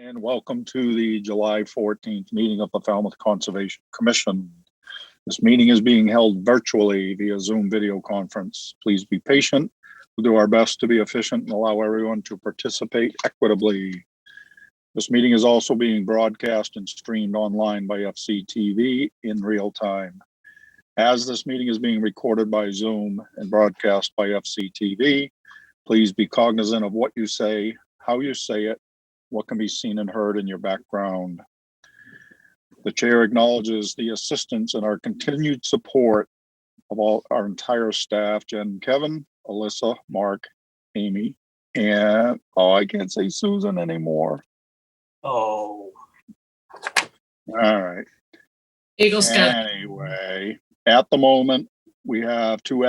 And welcome to the July 14th meeting of the Falmouth Conservation Commission. This meeting is being held virtually via Zoom video conference. Please be patient. We'll do our best to be efficient and allow everyone to participate equitably. This meeting is also being broadcast and streamed online by FCTV in real time. As this meeting is being recorded by Zoom and broadcast by FCTV, please be cognizant of what you say, how you say it, what can be seen and heard in your background. The chair acknowledges the assistance and our continued support of all our entire staff, Jen, Kevin, Alyssa, Mark, Amy, and I can't say Susan anymore. Oh. All right. Eagle Scout. Anyway, at the moment, we have two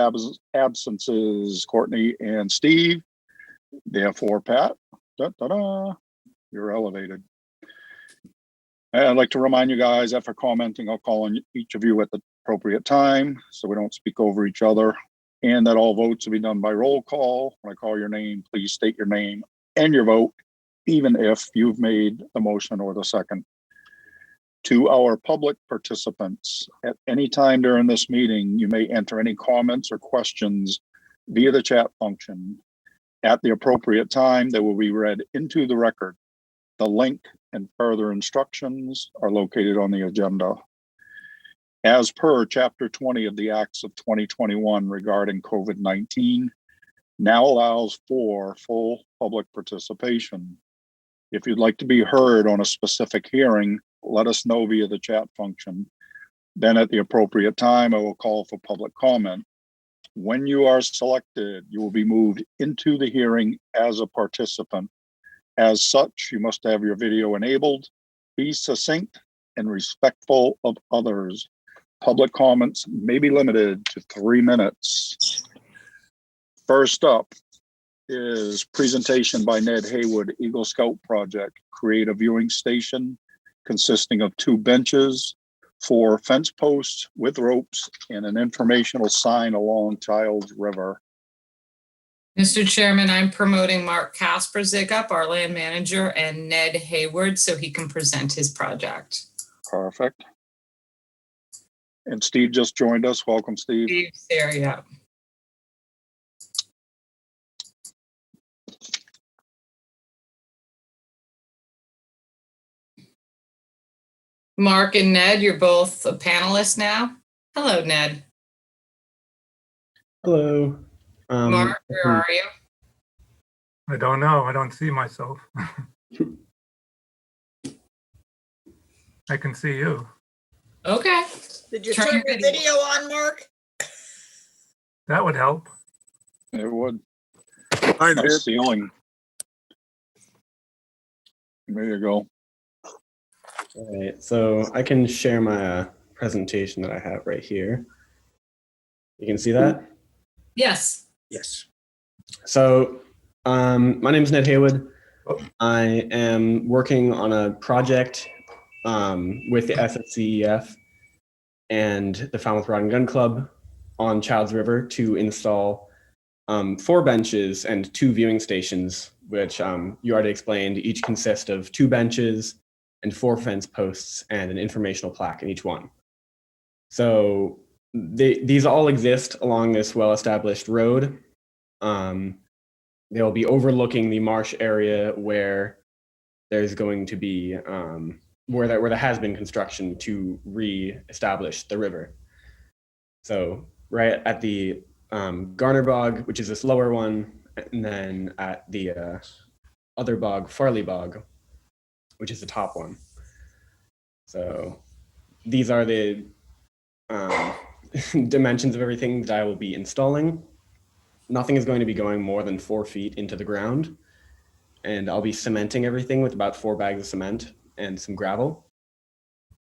absences, Courtney and Steve. Therefore, Pat, you're elevated. I'd like to remind you guys that for commenting, I'll call on each of you at the appropriate time so we don't speak over each other, and that all votes will be done by roll call. When I call your name, please state your name and your vote, even if you've made the motion or the second. To our public participants, at any time during this meeting, you may enter any comments or questions via the chat function. At the appropriate time, they will be read into the record. The link and further instructions are located on the agenda. As per Chapter 20 of the Acts of 2021 regarding COVID-19, now allows for full public participation. If you'd like to be heard on a specific hearing, let us know via the chat function. Then at the appropriate time, I will call for public comment. When you are selected, you will be moved into the hearing as a participant. As such, you must have your video enabled, be succinct and respectful of others. Public comments may be limited to 3 minutes. First up is presentation by Ned Haywood, Eagle Scout Project, create a viewing station consisting of 2 benches, 4 fence posts with ropes, and an informational sign along Childs River. Mr. Chairman, I'm promoting Mark Kasperzik up, our land manager, and Ned Hayward so he can present his project. Perfect. And Steve just joined us. Welcome, Steve. Steve's there, yeah. Mark and Ned, you're both a panelist now. Hello, Ned. Hello. Mark, where are you? I don't know. I don't see myself. I can see you. Okay. Did you turn your video on, Mark? That would help. It would. Hi, Ned. Nice ceiling. There you go. All right, so I can share my presentation that I have right here. You can see that? Yes. Yes. So my name is Ned Haywood. I am working on a project with the SSCEF and the Falmouth Rod and Gun Club on Childs River to install 4 benches and 2 viewing stations, which you already explained, each consist of 2 benches and 4 fence posts and an informational plaque in each one. So these all exist along this well-established road. They'll be overlooking the marsh area where there's going to be, where there has been construction to re-establish the river. So right at the Garner Bog, which is this lower one, and then at the other bog, Farley Bog, which is the top one. So these are the dimensions of everything that I will be installing. Nothing is going to be going more than 4 feet into the ground, and I'll be cementing everything with about 4 bags of cement and some gravel.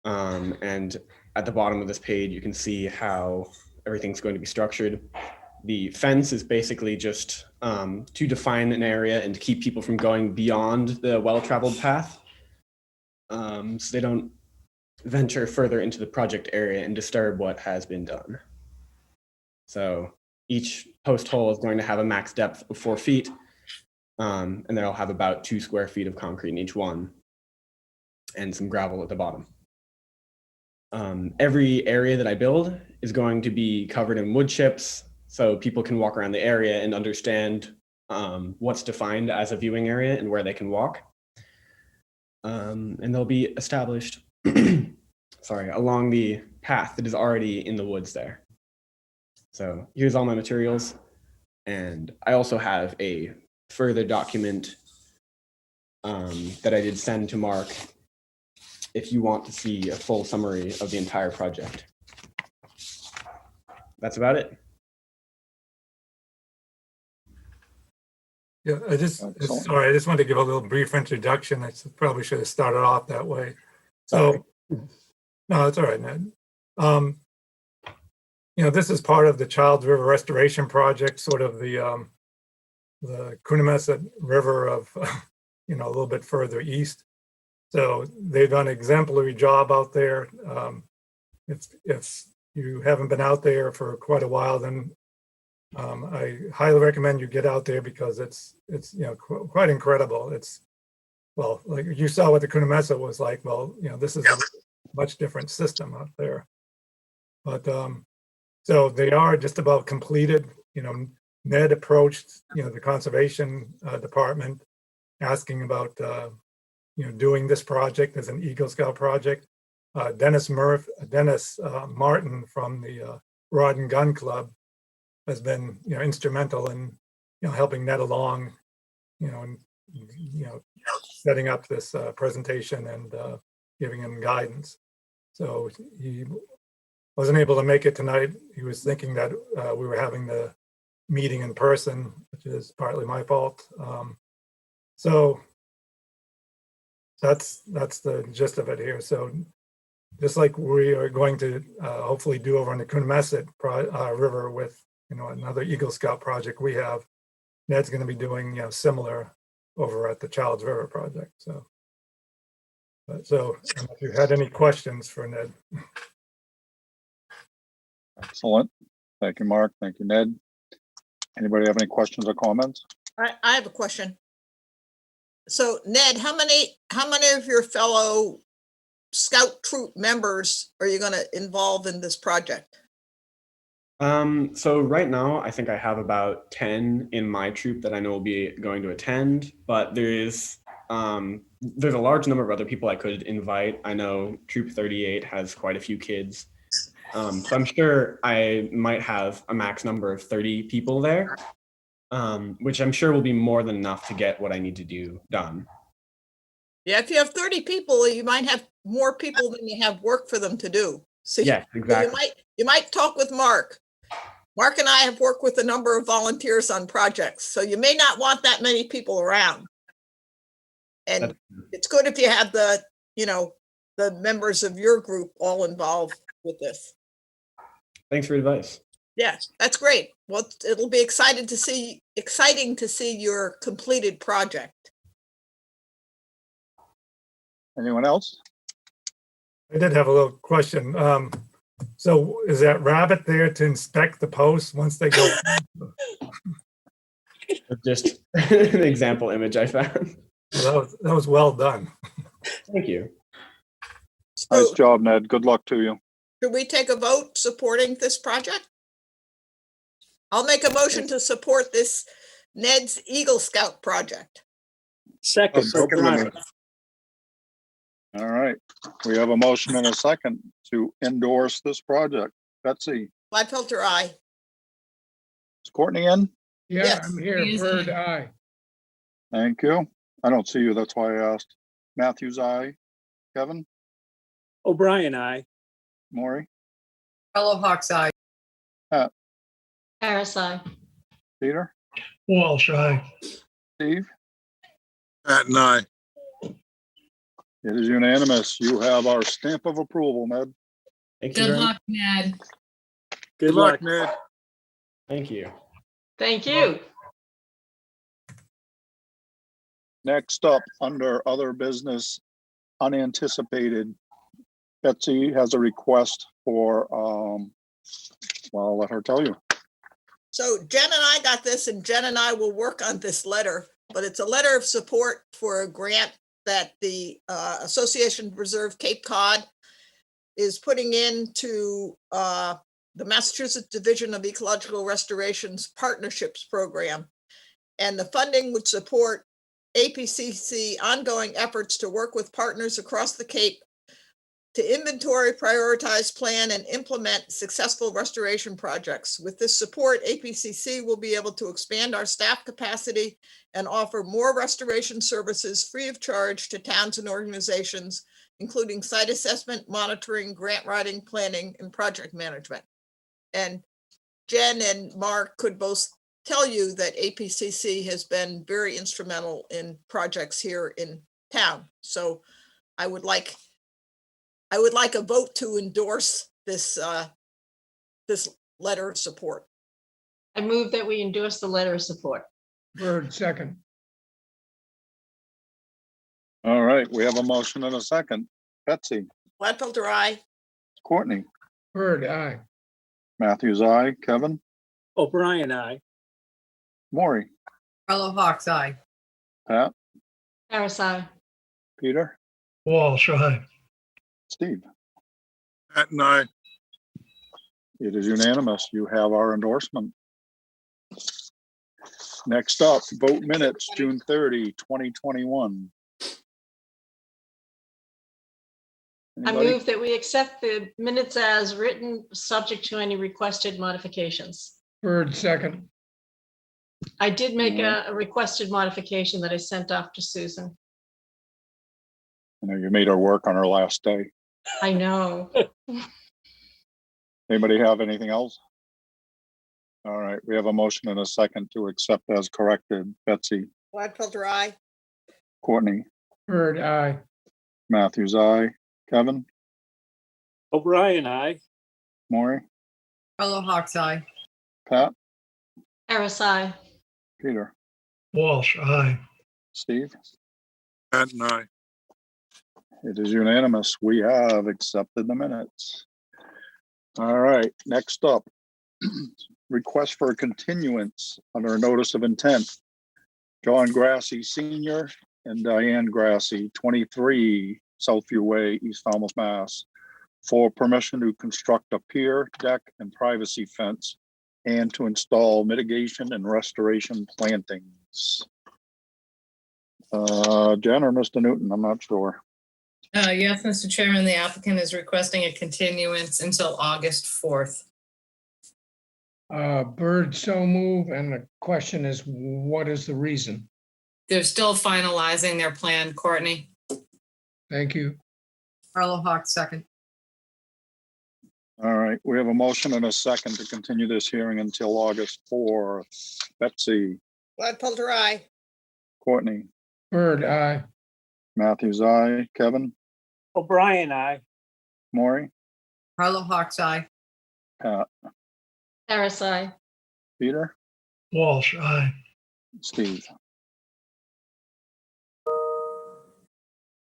And at the bottom of this page, you can see how everything's going to be structured. The fence is basically just to define an area and to keep people from going beyond the well-traveled path, so they don't venture further into the project area and disturb what has been done. So each post hole is going to have a max depth of 4 feet, and they'll have about 2 square feet of concrete in each one. and some gravel at the bottom. Every area that I build is going to be covered in wood chips, so people can walk around the area and understand what's defined as a viewing area and where they can walk. And they'll be established along the path that is already in the woods there. So here's all my materials. And I also have a further document that I did send to Mark if you want to see a full summary of the entire project. That's about it. Yeah, I just wanted to give a little brief introduction. Probably should have started off that way. So, no, it's all right, Ned. This is part of the Childs River Restoration Project, sort of the Coonamessett River of, a little bit further east. So they've done an exemplary job out there. If you haven't been out there for quite a while, then I highly recommend you get out there because it's quite incredible. Like you saw what the Coonamessett was like. This is a much different system out there. But so they are just about completed. Ned approached the conservation department asking about doing this project as an Eagle Scout project. Dennis Martin from the Rod and Gun Club has been instrumental in helping Ned along, and setting up this presentation and giving him guidance. So he wasn't able to make it tonight. He was thinking that we were having the meeting in person, which is partly my fault. So that's the gist of it here. So just like we are going to hopefully do over on the Coonamessett River with another Eagle Scout project we have, Ned's going to be doing similar over at the Childs River project. So if you had any questions for Ned. Excellent. Thank you, Mark. Thank you, Ned. Anybody have any questions or comments? I have a question. So Ned, how many of your fellow Scout troop members are you going to involve in this project? So right now, I think I have about 10 in my troop that I know will be going to attend, but there's a large number of other people I could invite. I know Troop 38 has quite a few kids. So I'm sure I might have a max number of 30 people there, which I'm sure will be more than enough to get what I need to do done. Yeah, if you have 30 people, you might have more people than you have work for them to do. So yeah, exactly. You might talk with Mark. Mark and I have worked with a number of volunteers on projects, so you may not want that many people around. And it's good if you have the members of your group all involved with this. Thanks for advice. Yeah, that's great. Well, it'll be exciting to see your completed project. Anyone else? I did have a little question. So is that rabbit there to inspect the posts once they go? Just an example image I found. Well, that was well done. Thank you. Nice job, Ned. Good luck to you. Should we take a vote supporting this project? I'll make a motion to support this Ned's Eagle Scout project. Second. All right. We have a motion and a second to endorse this project. Betsy. Gladfelter, aye. Is Courtney in? Yeah, Yes. I'm here. Bird eye. Thank you. I don't see you. That's why I asked. Matthews, aye. Kevin? O'Brien, aye. Maury? Fellow Hawks eye. Harris, aye. Peter? Walsh eye. Steve? Pat and I. It is unanimous. You have our stamp of approval, Ned. Thank you. Good very much. luck, Ned. Good luck. Ned. Thank you. Thank you. Next up, under other business, unanticipated, Betsy has a request for, well, I'll let her tell you. So Jen and I got this, and Jen and I will work on this letter, but it's a letter of support for a grant that the Association Preserve Cape Cod is putting into the Massachusetts Division of Ecological Restoration's Partnerships Program. And the funding would support APCC ongoing efforts to work with partners across the Cape to inventory, prioritize, plan, and implement successful restoration projects. With this support, APCC will be able to expand our staff capacity and offer more restoration services free of charge to towns and organizations, including site assessment, monitoring, grant writing, planning, and project management. And Jen and Mark could both tell you that APCC has been very instrumental in projects here in town. So I would like a vote to endorse this this letter of support. I move that we endorse the letter of support. Bird, second. All right, we have a motion and a second. Betsy, Gladfelter, aye. Courtney, Bird, aye. Matthews, aye. Kevin, O'Brien, aye. Maury, Carlo Hawks, aye. Pat, Harris, aye. Peter, Walsh, aye. Steve. Patton, aye. It is unanimous. You have our endorsement. Next up, vote minutes, June 30, 2021. I Anybody? move that we accept the minutes as written, subject to any requested modifications. Bird, second. I did make a requested modification that I sent off to Susan. I know you made her work on her last day. I know. Anybody have anything else? All right, we have a motion and a second to accept as corrected. Betsy, Gladfelter, aye. Courtney, Bird, aye. Matthews, aye. Kevin, O'Brien, aye. Maury, Carlo Hawks, aye. Pat, Harris, aye. Peter, Walsh, aye. Steve. Patton, aye. It is unanimous. We have accepted the minutes. All right, next up, request for a continuance under a notice of intent. John Grassy Senior and Diane Grassy, 23 Southview Way, East Falmouth, Mass, for permission to construct a pier, deck, and privacy fence and to install mitigation and restoration plantings. Jen or Mr. Newton, I'm not sure. Yes, Mr. Chairman, the applicant is requesting a continuance until August 4th. Bird, so move. And the question is, what is the reason? They're still finalizing their plan, Courtney. Thank you. Carlo Hawks, second. All right, we have a motion and a second to continue this hearing until August 4th. Betsy, Gladfelter, aye. Courtney, Bird, aye. Matthews, aye. Kevin, O'Brien, aye. Maury, Carlo Hawks, aye. Pat, Harris, aye. Peter, Walsh, aye. Steve.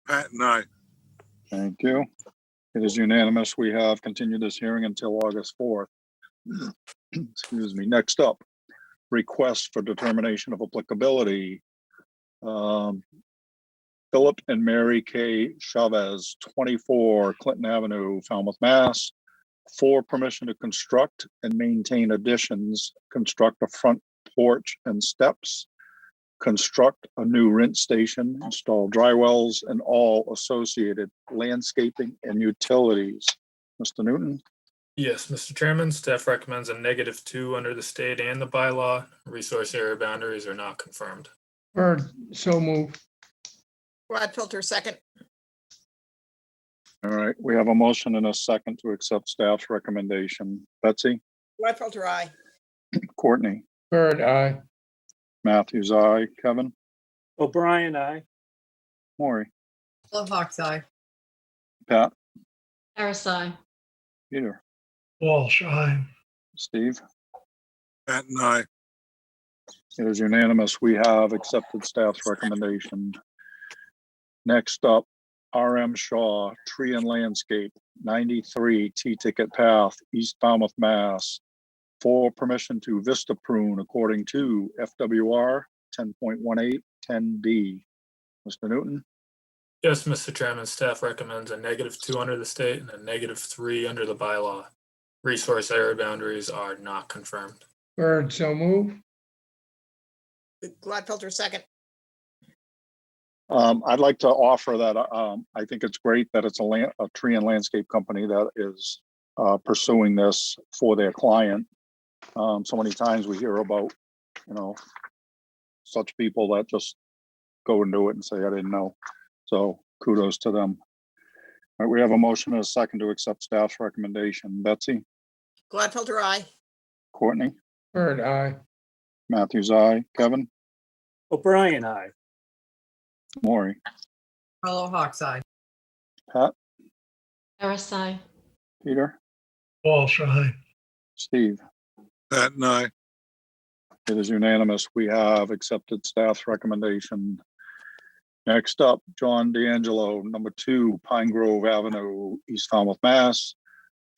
Patton, aye. Thank you. It is unanimous. We have continued this hearing until August 4th. Excuse me. Next up, request for determination of applicability. Philip and Mary K. Chavez, 24 Clinton Avenue, Falmouth, Mass, for permission to construct and maintain additions, construct a front porch and steps, construct a new rinse station, install dry wells, and all associated landscaping and utilities. Mr. Newton, Yes, Mr. Chairman, staff recommends a -2 under the state and the bylaw. Resource area boundaries are not confirmed. Bird, so move. Gladfelter, second. all right, we have a motion and a second to accept staff's recommendation. Betsy, Gladfelter, aye. Courtney, Bird, aye. Matthews, aye. Kevin, O'Brien, aye. Maury, Carlo Hawks, aye. Pat, Harris, aye. Peter, Walsh, aye. Steve. Patton, aye. It is unanimous. We have accepted staff's recommendation. Next up, RM Shaw, Tree and Landscape, 93 T-Ticket Path, East Falmouth, Mass, for permission to Vista Prune according to FWR 10.18 10B. Mr. Newton, Yes, Mr. Chairman, staff recommends a -2 under the state and a -3 under the bylaw. Resource area boundaries are not confirmed. Bird, so move. Gladfelter, second. I'd like to offer that, I think it's great that it's a tree and landscape company that is pursuing this for their client. So many times we hear about, such people that just go and do it and say, I didn't know. So kudos to them. All right, we have a motion and a second to accept staff's recommendation. Betsy, Gladfelter, aye. Courtney, Bird, aye. Matthews, aye. Kevin, O'Brien, aye. Maury, Carlo Hawks eye. Pat, Harris aye. Peter, Walsh, aye. Steve. Pat and I. It is unanimous. We have accepted staff's recommendation. Next up, John D'Angelo, number 2, Pine Grove Avenue, East Falmouth, Mass.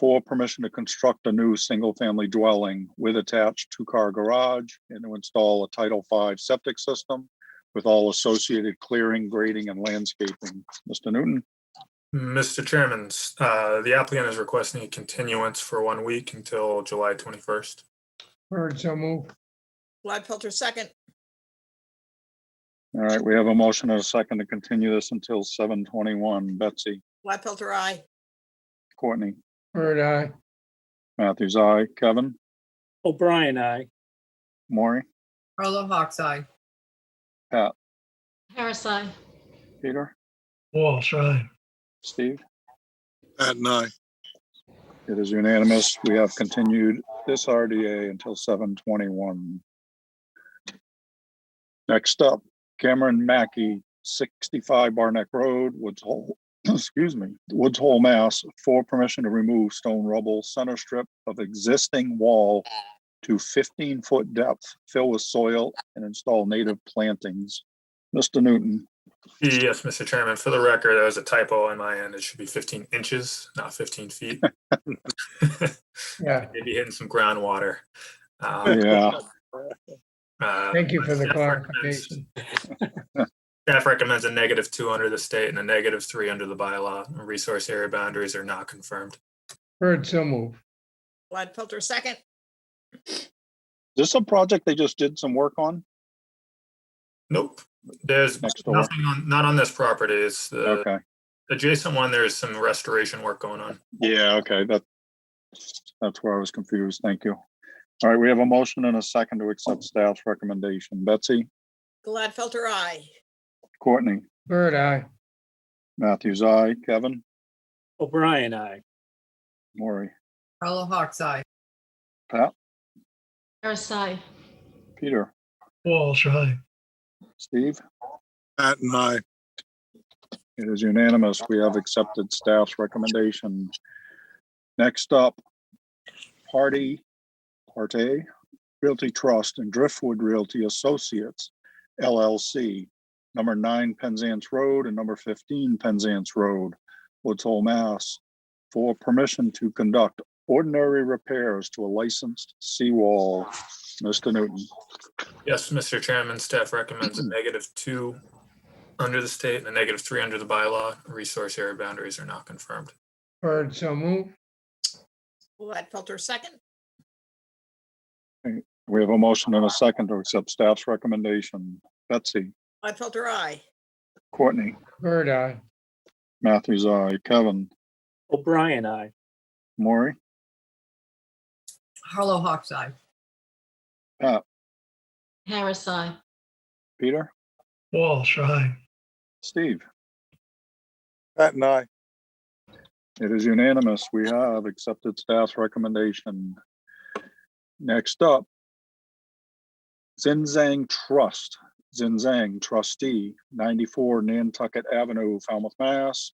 For permission to construct a new single-family dwelling with attached 2-car garage and to install a Title V septic system with all associated clearing, grading, and landscaping. Mr. Newton, Mr. Chairman, the applicant is requesting a continuance for 1 week until July 21st. Bird, so move. Gladfelter, second. all right, we have a motion and a second to continue this until 7/21. Betsy, Gladfelter, aye. Courtney, Bird, aye. Matthews, aye. Kevin, O'Brien, aye. Maury, Carlo Hawks eye. Pat, Harris aye. Peter, Walsh, aye. Steve. Pat and I. It is unanimous. We have continued this RDA until 7/21. Next up, Cameron Mackey, 65 Barneck Road, Woods Hole, Woods Hole, Mass. For permission to remove stone rubble center strip of existing wall to 15-foot depth, fill with soil, and install native plantings. Mr. Newton, Yes, Mr. Chairman, for the record, there was a typo on my end. It should be 15 inches, not 15 feet. Yeah, Maybe hitting some groundwater. yeah, thank you for the Staff recommends- clarification. Staff recommends a -2 under the state and a -3 under the bylaw. Resource area boundaries are not confirmed. Bird, so move. Gladfelter, second. is this a project they just did some work on? Nope. There's Next door. nothing on, not on this property. It's the Okay, adjacent one. There's some restoration work going on. yeah, okay, that's where I was confused. Thank you. All right, we have a motion and a second to accept staff's recommendation. Betsy, Gladfelter, aye. Courtney, Bird, aye. Matthews, aye. Kevin, O'Brien, aye. Maury, Carlo Hawks eye. Pat, Harris aye. Peter, Walsh, aye. Steve. Pat and I. It is unanimous. We have accepted staff's recommendation. Next up, Parte Realty Trust and Driftwood Realty Associates, LLC, number 9 Penzance Road and number 15 Penzance Road, Woods Hole, Mass. For permission to conduct ordinary repairs to a licensed seawall. Mr. Newton, Yes, Mr. Chairman, staff recommends a -2 under the state and a -3 under the bylaw. Resource area boundaries are not confirmed. Bird, so move. Gladfelter, second. we have a motion and a second to accept staff's recommendation. Betsy, Gladfelter, aye. Courtney, Bird, aye. Matthews, aye. Kevin, O'Brien, aye. Maury, Carlo Hawks eye. Pat, Harris aye. Peter, Walsh, aye. Steve. Pat and I. It is unanimous. We have accepted staff's recommendation. Next up, Zinzang Trust, Zinzang Trustee, 94 Nantucket Avenue, Falmouth, Mass.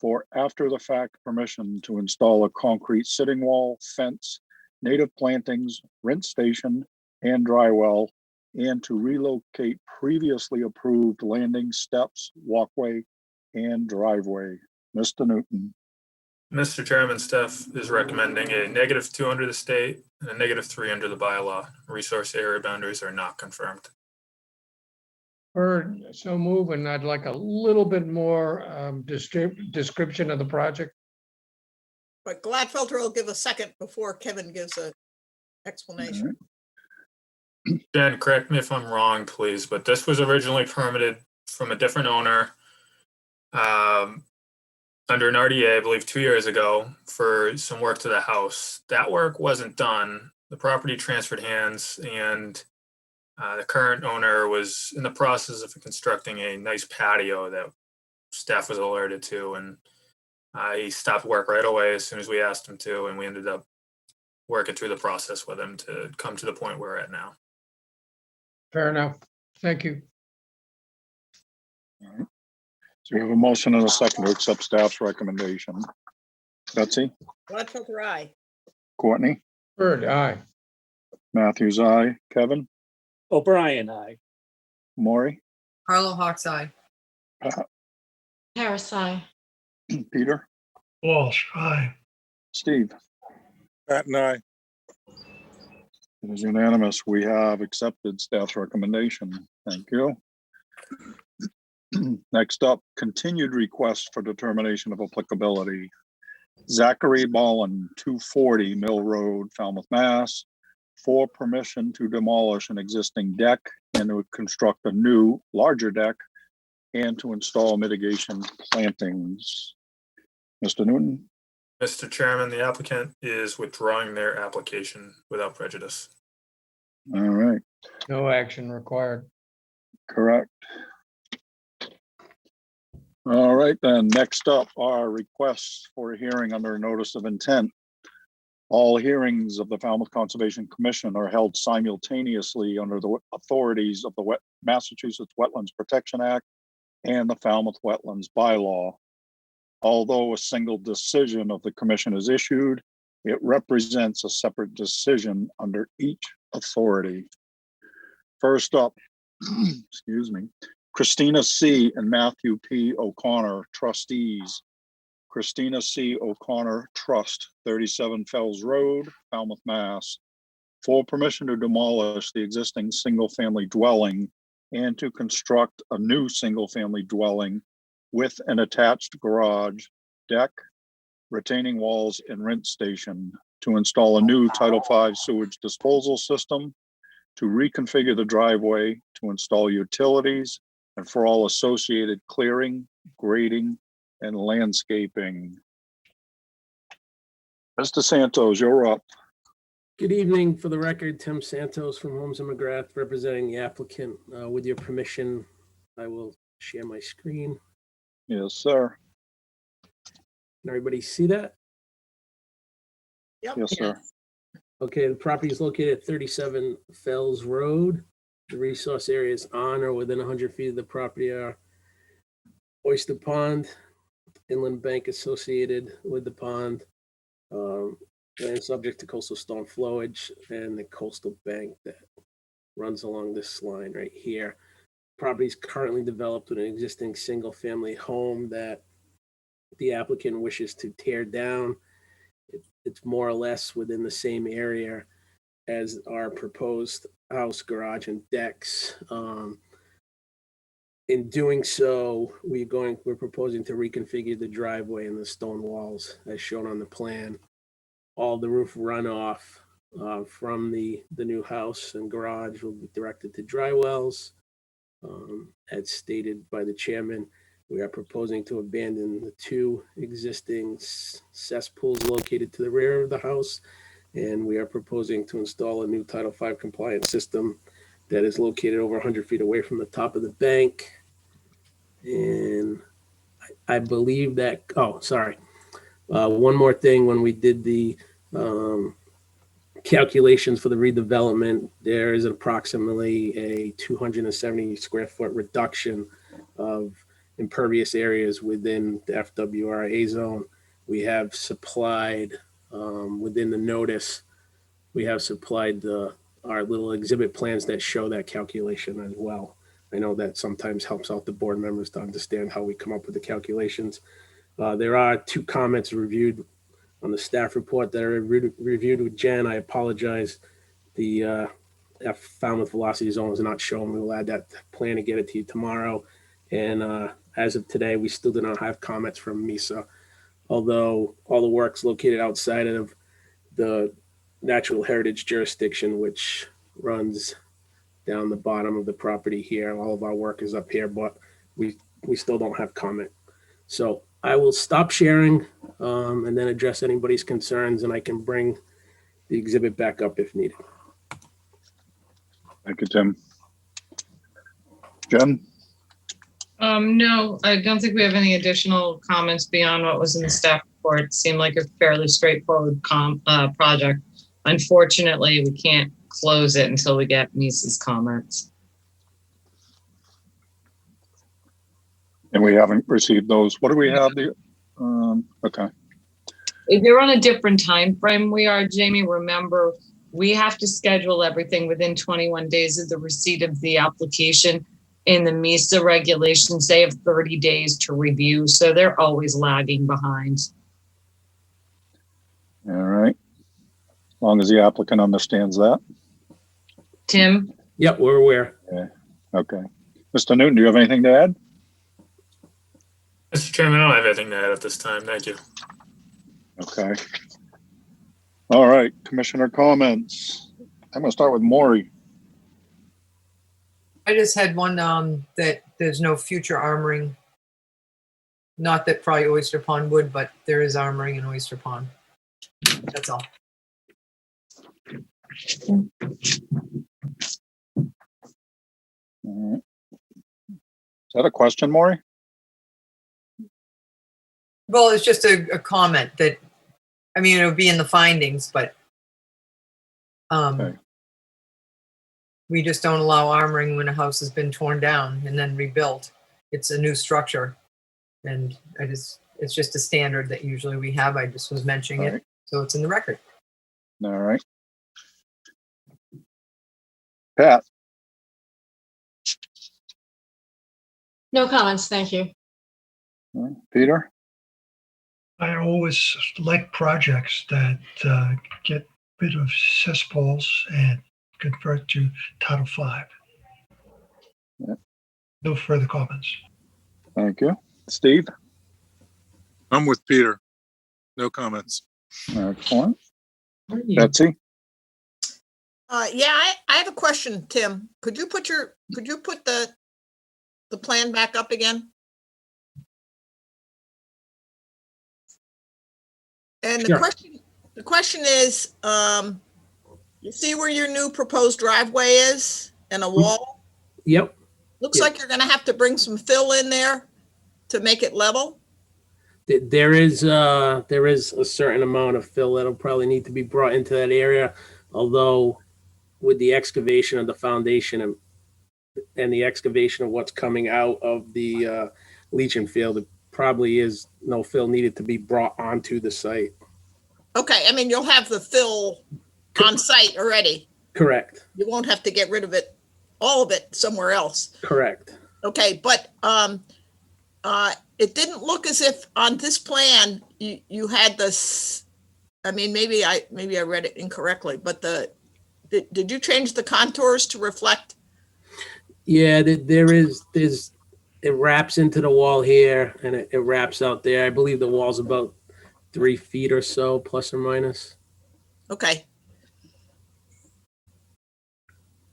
For after-the-fact permission to install a concrete sitting wall, fence, native plantings, rinse station, and dry well, and to relocate previously approved landing steps, walkway, and driveway. Mr. Newton. Mr. Chairman, staff is recommending a -2 under the state and a -3 under the bylaw. Resource area boundaries are not confirmed. Heard, so move, and I'd like a little bit more description of the project. But Gladfelter will give a second before Kevin gives a explanation. Dan, correct me if I'm wrong, please, but this was originally permitted from a different owner under an RDA, I believe 2 years ago, for some work to the house. That work wasn't done. The property transferred hands, and the current owner was in the process of constructing a nice patio that staff was alerted to, and he stopped work right away as soon as we asked him to, and we ended up working through the process with him to come to the point we're at now. Fair enough. Thank you. All right. So we have a motion and a second to accept staff's recommendation. Betsy? Gladfelter, aye. Courtney? Heard, aye. Matthews, aye. Kevin? O'Brien, aye. Maury? Carlo Hawks eye. Harris, aye. Peter? Walsh, aye. Steve? Patton, aye. It is unanimous. We have accepted staff's recommendation. Thank you. Next up, continued request for determination of applicability. Zachary Ballin, 240 Mill Road, Falmouth, Mass. For permission to demolish an existing deck and to construct a new, larger deck and to install mitigation plantings. Mr. Newton? Mr. Chairman, the applicant is withdrawing their application without prejudice. All right, No action required. correct. All right, then, next up are requests for a hearing under a notice of intent. All hearings of the Falmouth Conservation Commission are held simultaneously under the authorities of the Massachusetts Wetlands Protection Act and the Falmouth Wetlands Bylaw. Although a single decision of the commission is issued, it represents a separate decision under each authority. First up, excuse me, Christina C. and Matthew P. O'Connor, trustees. Christina C. O'Connor Trust, 37 Fells Road, Falmouth, Mass. For permission to demolish the existing single-family dwelling and to construct a new single-family dwelling with an attached garage, deck, retaining walls, and rinse station, to install a new Title V sewage disposal system, to reconfigure the driveway, to install utilities, and for all associated clearing, grading, and landscaping. Mr. Santos, you're up. Good evening. For the record, Tim Santos from Holmes and McGrath, representing the applicant. With your permission, I will share my screen. Yes, sir. Can everybody see that? Yep. Yes, sir. Okay, the property is located at 37 Fells Road. The resource areas on or within 100 feet of the property are Oyster Pond, inland bank associated with the pond, land subject to coastal storm flowage, and the coastal bank that runs along this line right here. Property is currently developed with an existing single-family home that the applicant wishes to tear down. It's more or less within the same area as our proposed house, garage, and decks. In doing so, we're proposing to reconfigure the driveway and the stone walls as shown on the plan. All the roof runoff from the new house and garage will be directed to dry wells. As stated by the chairman, we are proposing to abandon the two existing cesspools located to the rear of the house, and we are proposing to install a new Title V compliant system that is located over 100 feet away from the top of the bank. And I believe that, one more thing, when we did the calculations for the redevelopment, there is approximately a 270 square foot reduction of impervious areas within the FWRA zone. We have supplied within the notice, we have supplied our little exhibit plans that show that calculation as well. I know that sometimes helps out the board members to understand how we come up with the calculations. There are two comments reviewed on the staff report that are reviewed with Jen. I apologize. The Falmouth velocity zone is not shown. We will add that plan and get it to you tomorrow. And as of today, we still do not have comments from MISA, although all the work's located outside of the natural heritage jurisdiction, which runs down the bottom of the property here. All of our work is up here, but we still don't have comment. So I will stop sharing and then address anybody's concerns, and I can bring the exhibit back up if needed. Thank you, Tim. Jen? No, I don't think we have any additional comments beyond what was in the staff report. It seemed like a fairly straightforward project. Unfortunately, we can't close it until we get Misa's comments. And we haven't received those. What do we have? Okay. If you're on a different time frame we are, Jamie, remember, we have to schedule everything within 21 days of the receipt of the application. In the MISA regulations, they have 30 days to review, so they're always lagging behind. All right. As long as the applicant understands that. Tim? Yep, we're aware. Yeah. Okay. Mr. Newton, do you have anything to add? Mr. Chairman, I don't have anything to add at this time. Thank you. Okay. All right, commissioner comments. I'm gonna start with Maury. I just had one that there's no future armoring. Not that probably Oyster Pond would, but there is armoring in Oyster Pond. That's all. All right. Is that a question, Maury? Well, it's just a comment that, I mean, it would be in the findings, but Okay. we just don't allow armoring when a house has been torn down and then rebuilt. It's a new structure. And it's just a standard that usually we have. I just was mentioning All right. it, so it's in the record. All right. Pat? No comments, thank you. All right. Peter? I always like projects that get rid of cesspools and convert to Title V. Yeah. No further comments. Thank you. Steve? I'm with Peter. No comments. Excellent. Betsy? Yeah, I have a question, Tim. Could you put the plan back up again? And Sure. the question is, you see where your new proposed driveway is and a wall? Yep. Looks Yeah. like you're gonna have to bring some fill in there to make it level. There is a certain amount of fill that'll probably need to be brought into that area, although with the excavation of the foundation and the excavation of what's coming out of the leaching field, it probably is no fill needed to be brought onto the site. Okay, I mean, you'll have the fill on site already. Correct. You won't have to get rid of it, all of it somewhere else. Correct. Okay, but it didn't look as if on this plan you had this. I mean, maybe I read it incorrectly, but did you change the contours to reflect? Yeah, it wraps into the wall here and it wraps out there. I believe the wall's about 3 feet or so, plus or minus. Okay.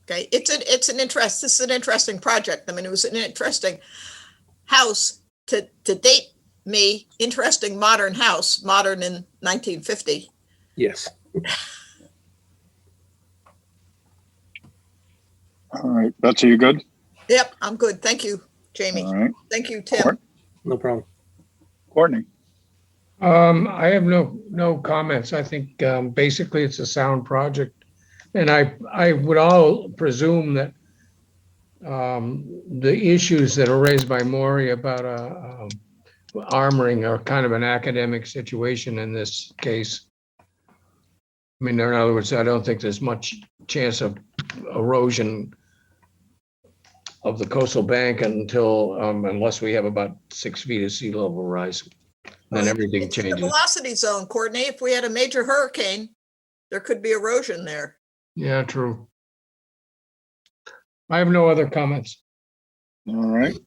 Okay, this is an interesting project. I mean, it was an interesting house to date me, interesting modern house, modern in 1950. Yes. All right. Betsy, you good? Yep, I'm good. Thank you, Jamie. All right. Thank you, Tim. Court- No problem. Courtney? I have no comments. I think basically it's a sound project. And I would all presume that the issues that are raised by Maury about armoring are kind of an academic situation in this case. I mean, in other words, I don't think there's much chance of erosion of the coastal bank until, unless we have about 6 feet of sea level rise. Then everything It's the changes. velocity zone, Courtney. If we had a major hurricane, there could be erosion there. Yeah, true. I have no other comments. All right.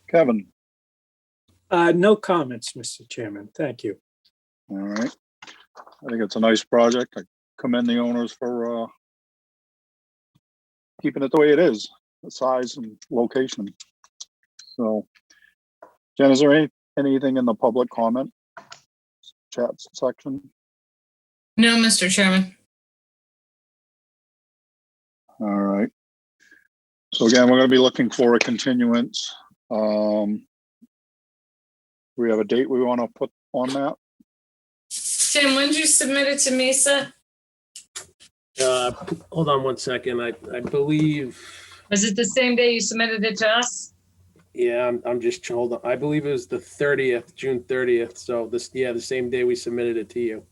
Kevin, No comments, Mr. Chairman. Thank you. all right. I think it's a nice project. I commend the owners for keeping it the way it is, the size and location. So, Jen, is there anything in the public comment chat section? No, Mr. Chairman. All right. So again, we're going to be looking for a continuance. We have a date we want to put on that. Tim, when did you submit it to Mesa? Hold on one second. I believe, Was it the same day you submitted it to us? yeah, I'm just, hold on. I believe it was the 30th, June 30th. So this, yeah, the same day we submitted it to you.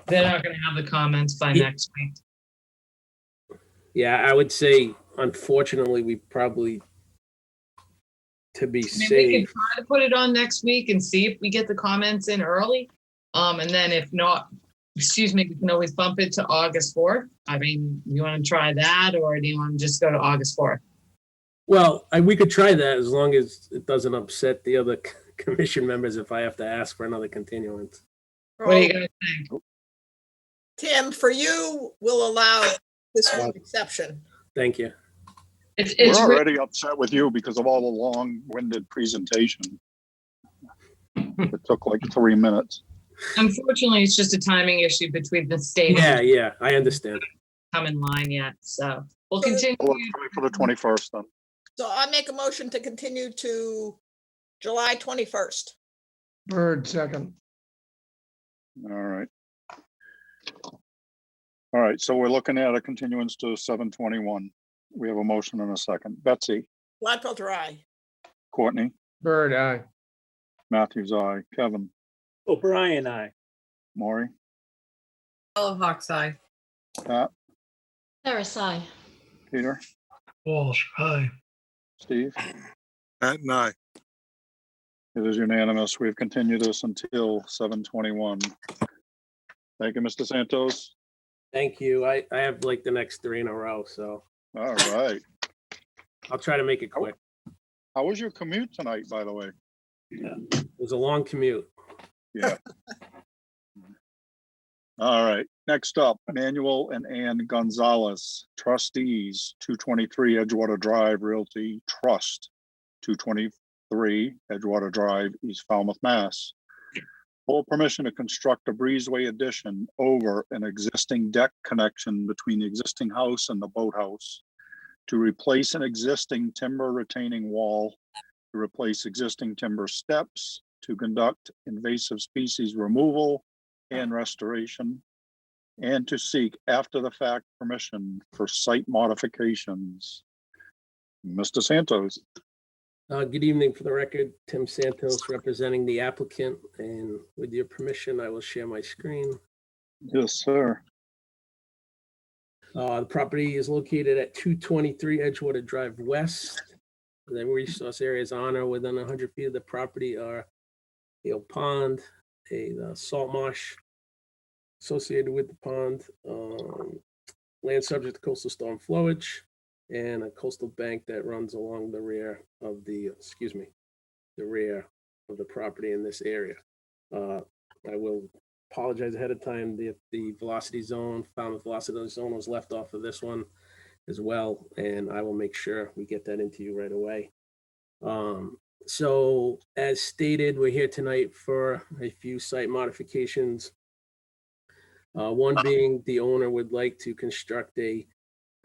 They're not going to have the comments by Yeah. next week. Yeah, I would say, unfortunately, we probably, to be I mean, we safe. can try to put it on next week and see if we get the comments in early. And then if not, excuse me, we can always bump it to August 4th. I mean, you want to try that, or do you want to just go to August 4th? Well, we could try that as long as it doesn't upset the other commission members if I have to ask for another continuance. What do you guys think? Tim, for you, we'll allow this one exception. Thank you. It's We're re- already upset with you because of all the long-winded presentation. It took like 3 minutes. Unfortunately, it's just a timing issue between the state Yeah, and yeah, I understand. come in line yet. So we'll continue. Well, let's try for the 21st then. So I make a motion to continue to July 21st. Bird, second. All right. All right, so we're looking at a continuance to 7/21. We have a motion and a second. Betsy, Gladfelter, aye. Courtney, Bird, aye. Matthews, aye. Kevin, O'Brien, aye. Maury, Yellow Hawk's Eye. Pat, Harris, aye. Peter, Walsh, aye. Steve. Pat and I. It is unanimous. We've continued this until 7/21. Thank you, Mr. Santos. Thank you. I have like the next 3 in a row, so All right. I'll try to make it quick. How was your commute tonight, by the way? It was a long commute. Yeah. All right. Next up, Manuel and Ann Gonzalez, trustees, 223 Edgewater Drive Realty Trust, 223 Edgewater Drive, East Falmouth, Mass. Full permission to construct a breezeway addition over an existing deck connection between the existing house and the boathouse, to replace an existing timber retaining wall, to replace existing timber steps, to conduct invasive species removal and restoration, and to seek after the fact permission for site modifications. Mr. Santos. Good evening. For the record, Tim Santos representing the applicant, and with your permission, I will share my screen. Yes, sir. The property is located at 223 Edgewater Drive West. The resource areas on or within 100 feet of the property are a pond, a salt marsh associated with the pond, land subject to coastal storm flowage, and a coastal bank that runs along the rear of the rear of the property in this area. I will apologize ahead of time. The velocity zone, Falmouth velocity zone was left off of this one as well, and I will make sure we get that into you right away. So as stated, we're here tonight for a few site modifications. One being the owner would like to construct a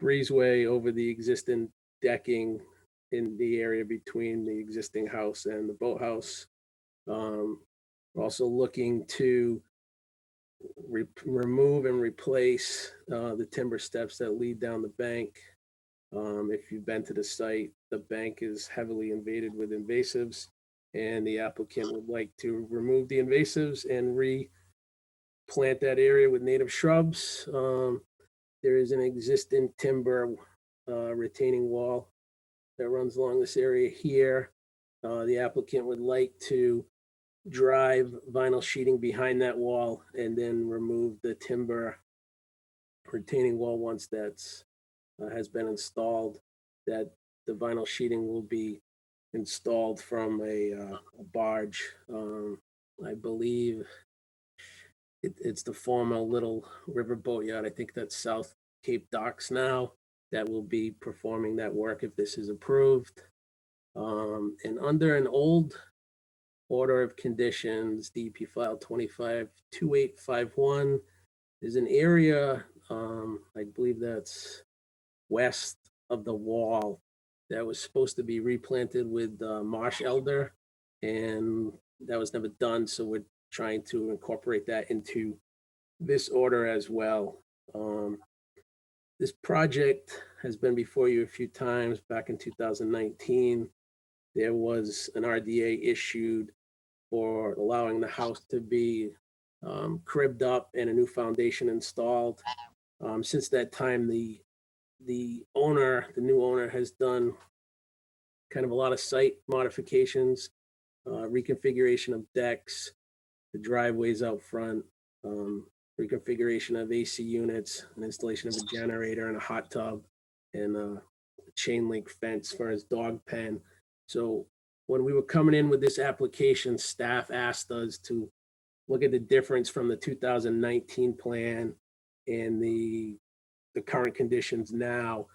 breezeway over the existing decking in the area between the existing house and the boathouse. We're also looking to remove and replace the timber steps that lead down the bank. If you've been to the site, the bank is heavily invaded with invasives, and the applicant would like to remove the invasives and replant that area with native shrubs. There is an existing timber retaining wall that runs along this area here. The applicant would like to drive vinyl sheeting behind that wall and then remove the timber retaining wall once that's has been installed. That the vinyl sheeting will be installed from a barge. I believe it's the former Little River Boatyard. I think that's South Cape Docks now, that will be performing that work if this is approved. And under an old order of conditions, DEP file 252851, there's an area, I believe that's west of the wall, that was supposed to be replanted with marsh elder, and that was never done. So we're trying to incorporate that into this order as well. This project has been before you a few times. Back in 2019, there was an RDA issued for allowing the house to be cribbed up and a new foundation installed. Since that time, the new owner has done kind of a lot of site modifications, reconfiguration of decks, the driveways out front, reconfiguration of AC units, an installation of a generator and a hot tub, and a chain link fence for his dog pen. So when we were coming in with this application, staff asked us to look at the difference from the 2019 plan and the current conditions now.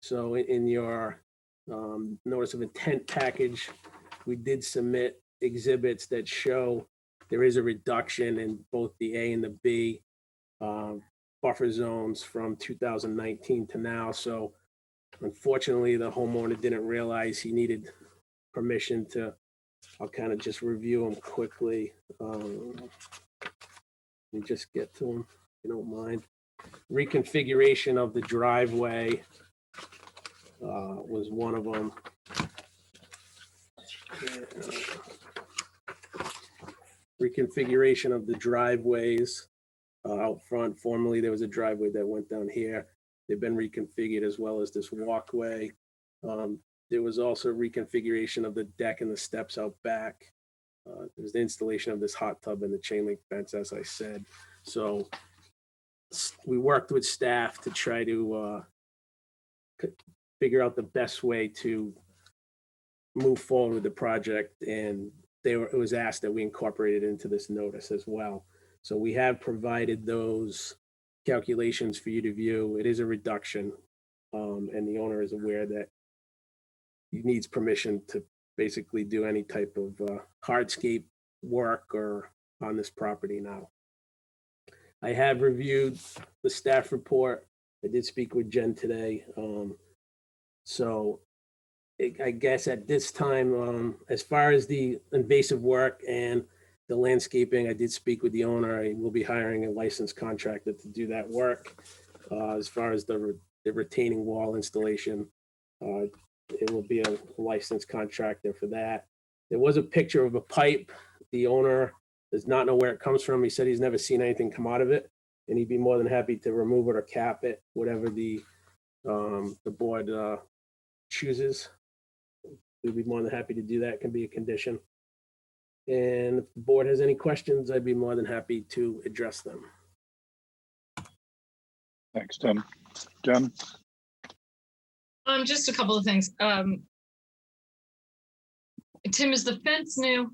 So in your notice of intent package, we did submit exhibits that show there is a reduction in both the A and the B buffer zones from 2019 to now. So unfortunately, the homeowner didn't realize he needed permission to, I'll kind of just review them quickly. Let me just get to them, if you don't mind. Reconfiguration of the driveway was one of them. Reconfiguration of the driveways out front. Formerly, there was a driveway that went down here. They've been reconfigured, as well as this walkway. There was also reconfiguration of the deck and the steps out back. There was the installation of this hot tub and the chain link fence, as I said. So we worked with staff to try to figure out the best way to move forward with the project, and it was asked that we incorporate it into this notice as well. So we have provided those calculations for you to view. It is a reduction, and the owner is aware that he needs permission to basically do any type of hardscape work or on this property now. I have reviewed the staff report. I did speak with Jen today. So I guess at this time, as far as the invasive work and the landscaping, I did speak with the owner. I will be hiring a licensed contractor to do that work. As far as the retaining wall installation, it will be a licensed contractor for that. There was a picture of a pipe. The owner does not know where it comes from. He said he's never seen anything come out of it, and he'd be more than happy to remove it or cap it, whatever the board chooses. We'd be more than happy to do that. It can be a condition. And if the board has any questions, I'd be more than happy to address them. Thanks, Tim. Jen? Just a couple of things. Tim, is the fence new?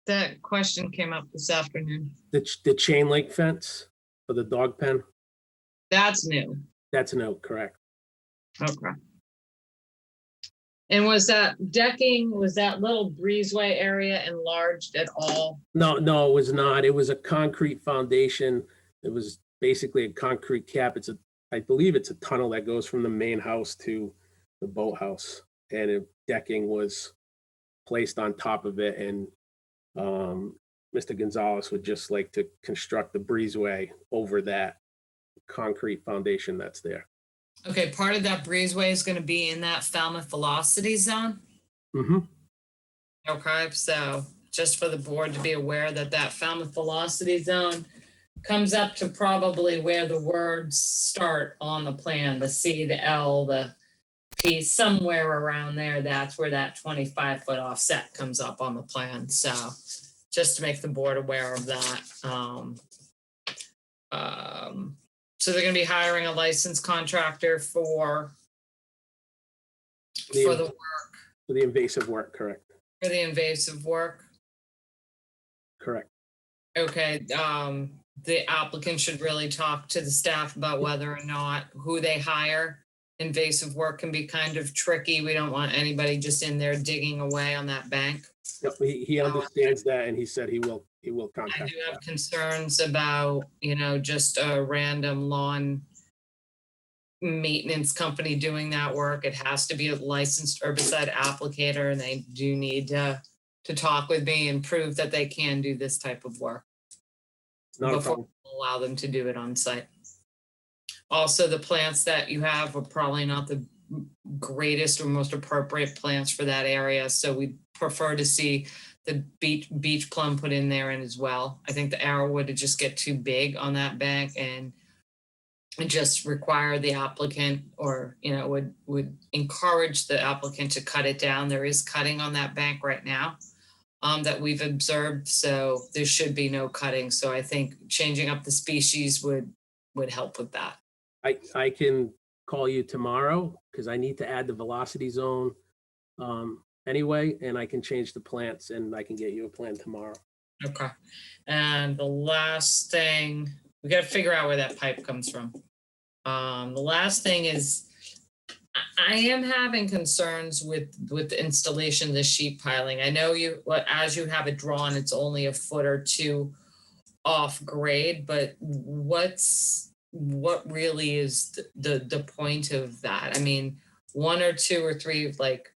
That question came up this afternoon. The chain link fence for the dog pen? That's new. That's no, correct. Okay. And was that decking, was that little breezeway area enlarged at all? No, it was not. It was a concrete foundation. It was basically a concrete cap. I believe it's a tunnel that goes from the main house to the boathouse, and decking was placed on top of it. And Mr. Gonzalez would just like to construct the breezeway over that concrete foundation that's there. Okay, part of that breezeway is going to be in that Falmouth velocity zone. Mm-hmm. Okay, so just for the board to be aware that that Falmouth velocity zone comes up to probably where the words start on the plan, the C, the L, the P, somewhere around there. That's where that 25-foot offset comes up on the plan. So just to make the board aware of that. So they're gonna be hiring a licensed contractor for the work, For the invasive work, correct? for the invasive work. Correct. Okay, the applicant should really talk to the staff about whether or not who they hire. Invasive work can be kind of tricky. We don't want anybody just in there digging away on that bank. Yep, he understands that, and he said he will I contact. do have concerns about, just a random lawn maintenance company doing that work. It has to be a licensed herbicide applicator, and they do need to talk with me and prove that they can do this type of work Not a before problem. we allow them to do it on site. Also, the plants that you have are probably not the greatest or most appropriate plants for that area. So we prefer to see the beach plum put in there and as well. I think the arrowwood would just get too big on that bank and just require the applicant, or would encourage the applicant to cut it down. There is cutting on that bank right now that we've observed, so there should be no cutting. So I think changing up the species would help with that. I can call you tomorrow because I need to add the velocity zone anyway, and I can change the plants and I can get you a plan tomorrow. Okay. And the last thing, we got to figure out where that pipe comes from. The last thing is, I am having concerns with the installation of the sheet piling. I know as you have it drawn, it's only a foot or two off grade, but what really is the point of that? I mean, 1 or 2 or 3, like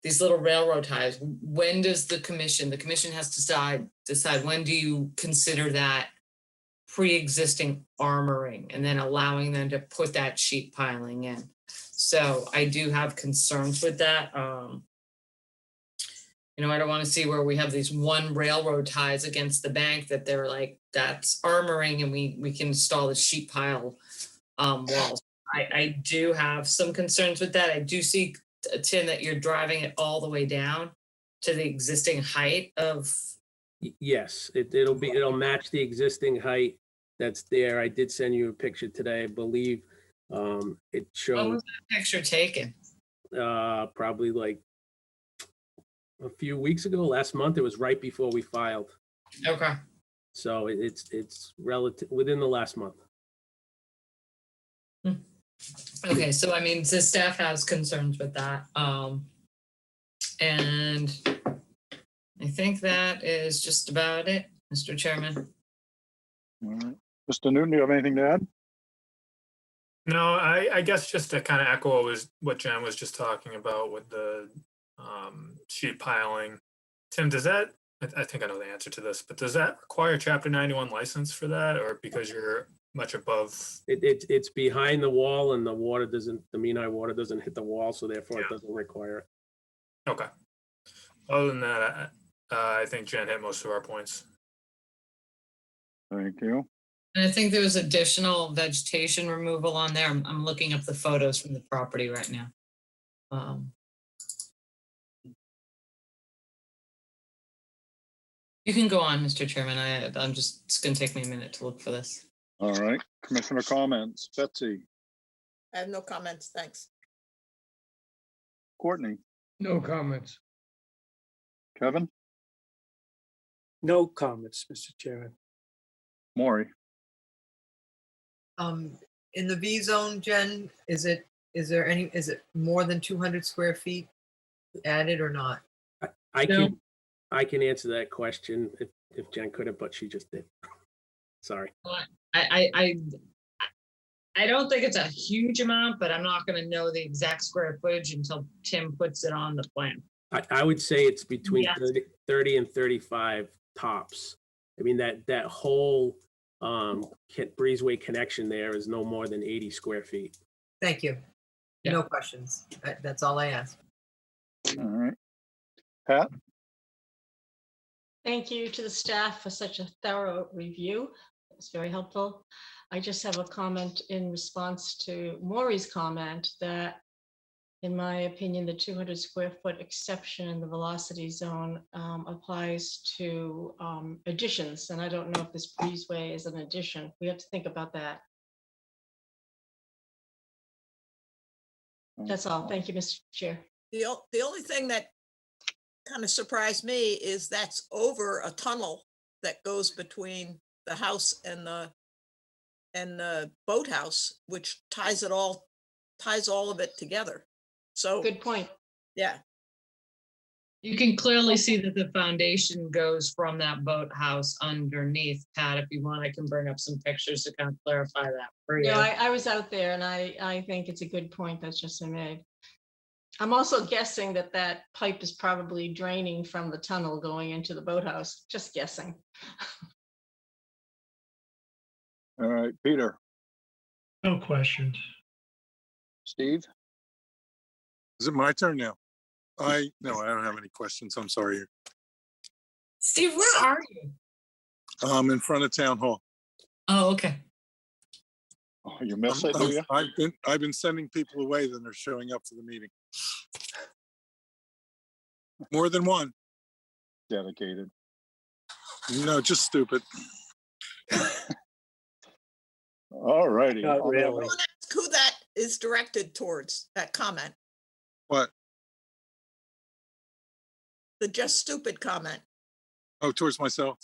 these little railroad ties, when does the commission has to decide when do you consider that pre-existing armoring, and then allowing them to put that sheet piling in. So I do have concerns with that. I don't want to see where we have these one railroad ties against the bank that they're like, that's armoring, and we can install the sheet pile walls. I do have some concerns with that. I do see, Tim, that you're driving it all the way down to the existing height of. Yes, it'll match the existing height that's there. I did send you a picture today, I believe. It showed. When was that picture taken? Probably like a few weeks ago, last month. It was right before we filed. Okay. So it's relative within the last month. Okay, so I mean, the staff has concerns with that. And I think that is just about it, Mr. Chairman. All right. Mr. Newton, do you have anything to add? No, I guess just to kind of echo what Jen was just talking about with the sheet piling. Tim, does that, I think I know the answer to this, but does that require Chapter 91 license for that, or because you're much above? It's behind the wall, and the mean high water doesn't hit the wall, so therefore it doesn't require it. Okay. Other than that, I think Jen hit most of our points. Thank you. And I think there was additional vegetation removal on there. I'm looking up the photos from the property right now. You can go on, Mr. Chairman. It's going to take me a minute to look for this. All right. Commissioner comments. Betsy, I have no comments, thanks. Courtney, No comments. Kevin, No comments, Mr. Chairman. Maury. In the V zone, Jen, is it more than 200 square feet added or not? I can answer that question if Jen couldn't, but she just did. Sorry. I don't think it's a huge amount, but I'm not going to know the exact square footage until Tim puts it on the plan. I would say it's between Yes. 30 and 35 tops. I mean, that whole breezeway connection there is no more than 80 square feet. Thank you. Yeah. No questions. That's all I ask. All right. Pat, Thank you to the staff for such a thorough review. It's very helpful. I just have a comment in response to Maury's comment that in my opinion, the 200 square foot exception in the velocity zone applies to additions. And I don't know if this breezeway is an addition. We have to think about that. That's all. Thank you, Mr. Chair. The only thing that kind of surprised me is that's over a tunnel that goes between the house and the boathouse, which ties all of it together. So, Good point. yeah, You can clearly see that the foundation goes from that boathouse underneath. Pat, if you want, I can bring up some pictures to kind of clarify that for you. No, I was out there and I think it's a good point that's just been made. I'm also guessing that that pipe is probably draining from the tunnel going into the boathouse, just guessing. All right, Peter, No questions. Steve, Is it my turn now? No, I don't have any questions. I'm sorry. Steve, where are you? I'm in front of town hall. Oh, okay. oh, you miss it, do you? I've been sending people away, then they're showing up for the meeting. More than one. Dedicated. No, just stupid. All righty. Not On that really. I want to ask who that is directed towards, that comment, What? the just stupid comment. Oh, towards myself.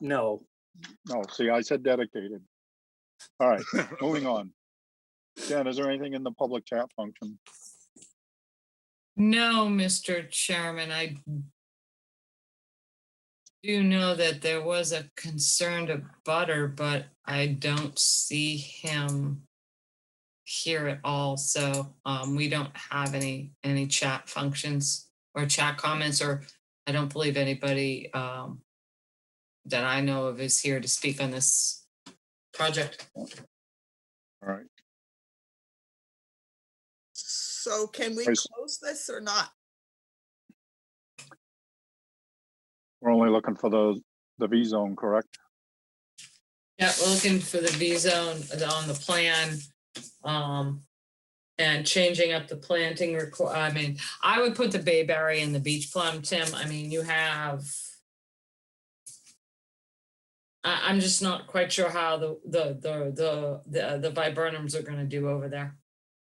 No. No, see, I said dedicated. All right, moving on. Jen, is there anything in the public chat function? No, Mr. Chairman, I do know that there was a concerned abutter, but I don't see him here at all. So we don't have any chat functions or chat comments, or I don't believe anybody that I know of is here to speak on this project. All right. So can we Right. close this or not? We're only looking for the V zone, correct? Yeah, we're looking for the V zone on the plan, and changing up the planting I mean, I would put the bayberry and the beach plum, Tim. I mean, you have. I'm just not quite sure how the viburnums are going to do over there.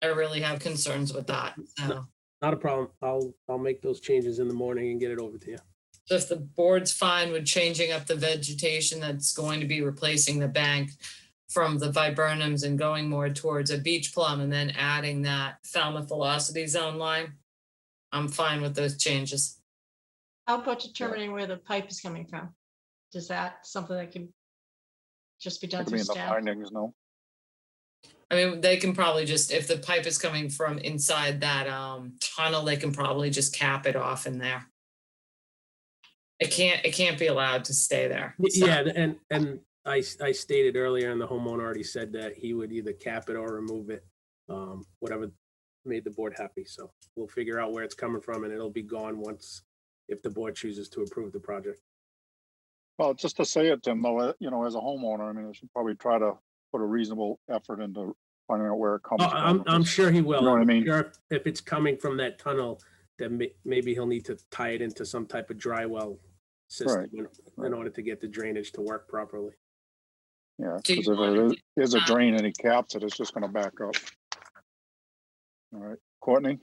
I really have concerns with that. So. Not a problem. I'll make those changes in the morning and get it over to you. So if the board's fine with changing up the vegetation that's going to be replacing the bank from the viburnums and going more towards a beach plum and then adding that Falmouth velocity zone line, I'm fine with those changes. How about determining where the pipe is coming from? Is that something that can just be done Could be through in the staff? findings, no? I mean, they can probably just, if the pipe is coming from inside that tunnel, they can probably just cap it off in there. It can't be allowed to stay there. So. Yeah, and I stated earlier, and the homeowner already said that he would either cap it or remove it, whatever made the board happy. So we'll figure out where it's coming from, and it'll be gone once, if the board chooses to approve the project. Well, just to say it, Tim, though, you know, as a homeowner, I mean, I should probably try to put a reasonable effort into finding out where it comes from. I'm sure he will. You know what I mean? Sure, if it's coming from that tunnel, then maybe he'll need to tie it into some type of dry well system in order to get the drainage to work properly. Yeah, Do because you if want it is a drain and he caps it, it's just going to back up. All right, Courtney?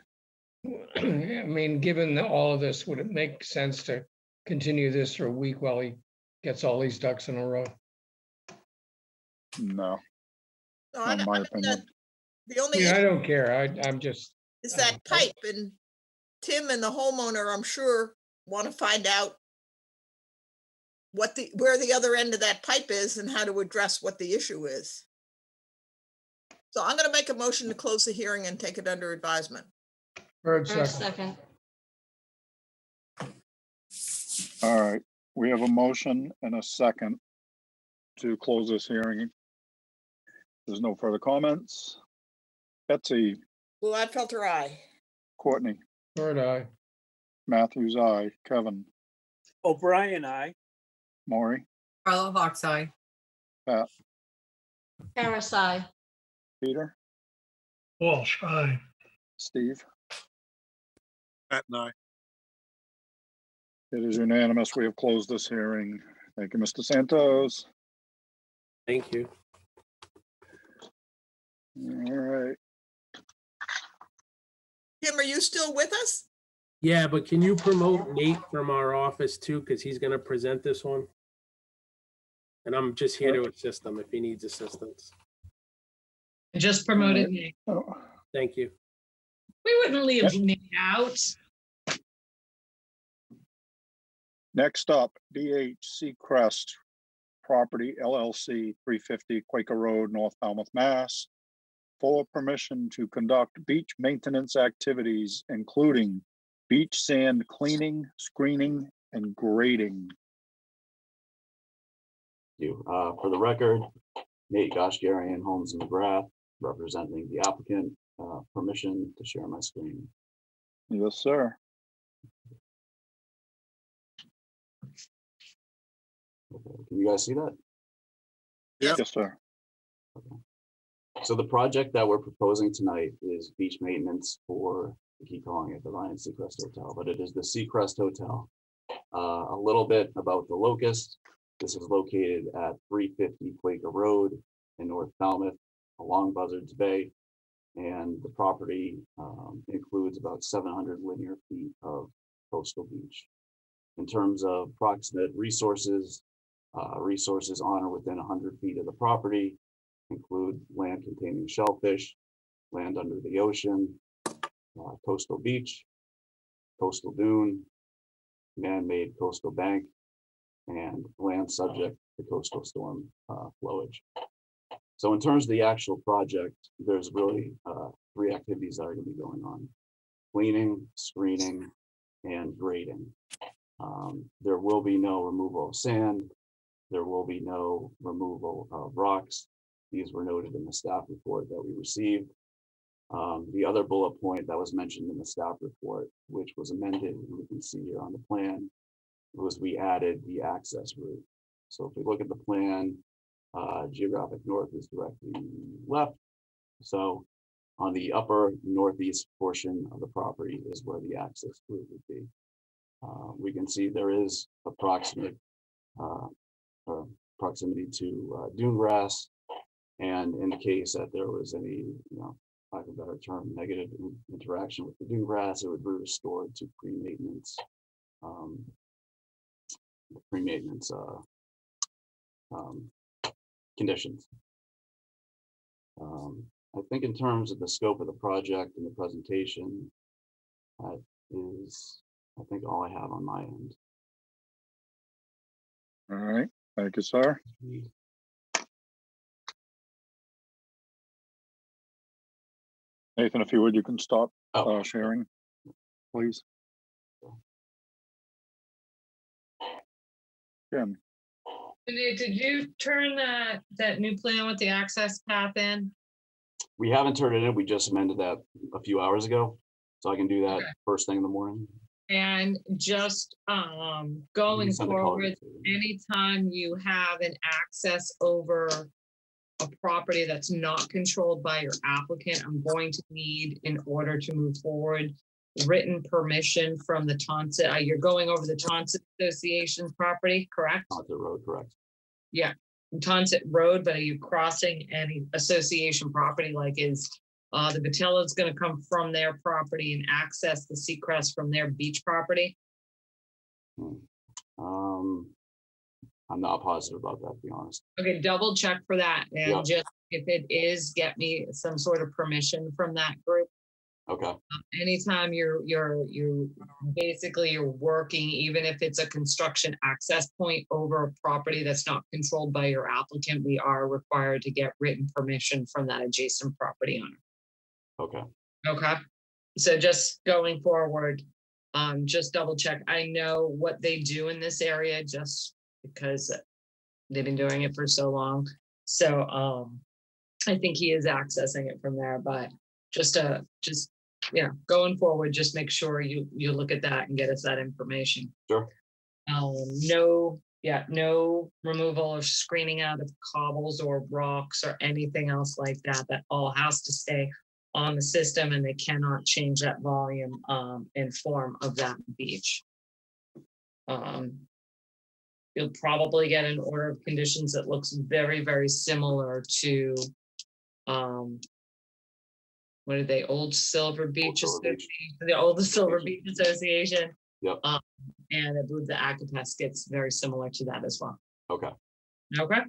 I mean, given all of this, would it make sense to continue this for a week while he gets all these ducks in a row? No, No, not in my opinion. The only Yeah, I issue don't care. I'm just. is that pipe, and Tim and the homeowner, I'm sure, want to find out where the other end of that pipe is and how to address what the issue is. So I'm going to make a motion to close the hearing and take it under advisement. Bird First, second. second. All right, we have a motion and a second to close this hearing. There's no further comments. Betsy, Gladfelter, aye. Courtney, Bird eye. Matthews, aye. Kevin, O'Brien, aye. Maury, Carla Hawk's eye. Pat, Karis, aye. Peter, Walsh, aye. Steve? Pat and I. It is unanimous. We have closed this hearing. Thank you, Mr. Santos. Thank you. All right. Kim, are you still with us? Yeah, but can you promote Nate from our office too? Because he's going to present this one. And I'm just here to assist him if he needs assistance. Just promoted Nick. Oh, Thank you. We wouldn't leave Nick out. next up, DH Seacrest Property LLC, 350 Quaker Road, North Falmouth, Mass. For permission to conduct beach maintenance activities, including beach sand cleaning, screening, and grading. You. For the record, Nate Goshgarian, Holmes McGrath, representing the applicant. Permission to share my screen. Yes, sir. Okay. Can you guys see that? Yes, sir. Okay. So the project that we're proposing tonight is beach maintenance for, we keep calling it the Ryan Seacrest Hotel, but it is the Seacrest Hotel. A little bit about the locus. This is located at 350 Quaker Road in North Falmouth along Buzzards Bay. And the property includes about 700 linear feet of coastal beach. In terms of proximate resources, resources on or within 100 feet of the property include land containing shellfish, land under the ocean, coastal beach, coastal dune, man-made coastal bank, and land subject to coastal storm flowage. So in terms of the actual project, there's really three activities that are going to be going on: cleaning, screening, and grading. There will be no removal of sand. There will be no removal of rocks. These were noted in the staff report that we received. The other bullet point that was mentioned in the staff report, which was amended, and we can see here on the plan, was we added the access route. So if we look at the plan, geographic north is directly left. So on the upper northeast portion of the property is where the access route would be. We can see there is approximate proximity to dune grass, and in the case that there was any, lack of a better term, negative interaction with the dune grass, it would be restored to pre-maintenance conditions. I think in terms of the scope of the project and the presentation, that is, I think, all I have on my end. All right. Thank you, sir. Nathan, if you would, you can stop sharing, please. Jim. Did you turn that new plan with the access path in? We haven't turned it in. We just amended that a few hours ago, so I can do that first thing in the morning. And just going forward, anytime you have an access over a property that's not controlled by your applicant, I'm going to need, in order to move forward, written permission from the Tonset. You're going over the Tonset Association's property, correct? Tonset Road, correct. Yeah, Tonset Road, but are you crossing any association property? Like, is the Vitello's going to come from their property and access the Seacrest from their beach property? I'm not positive about that, to be honest. Okay, double check for that, and just if it is, get me some sort of permission from that group. Okay. Anytime you're working, even if it's a construction access point over a property that's not controlled by your applicant, we are required to get written permission from that adjacent property owner. Okay. Okay. So just going forward, just double check. I know what they do in this area just because they've been doing it for so long. So I think he is accessing it from there, but going forward, just make sure you look at that and get us that information. Sure. No removal or screening out of cobbles or rocks or anything else like that. That all has to stay on the system, and they cannot change that volume and form of that beach. You'll probably get an order of conditions that looks very, very similar to what are they, Old Silver Beach Association, the Old Silver Beach Association. Yep. And I believe the Acapes gets very similar to that as well. Okay. Okay.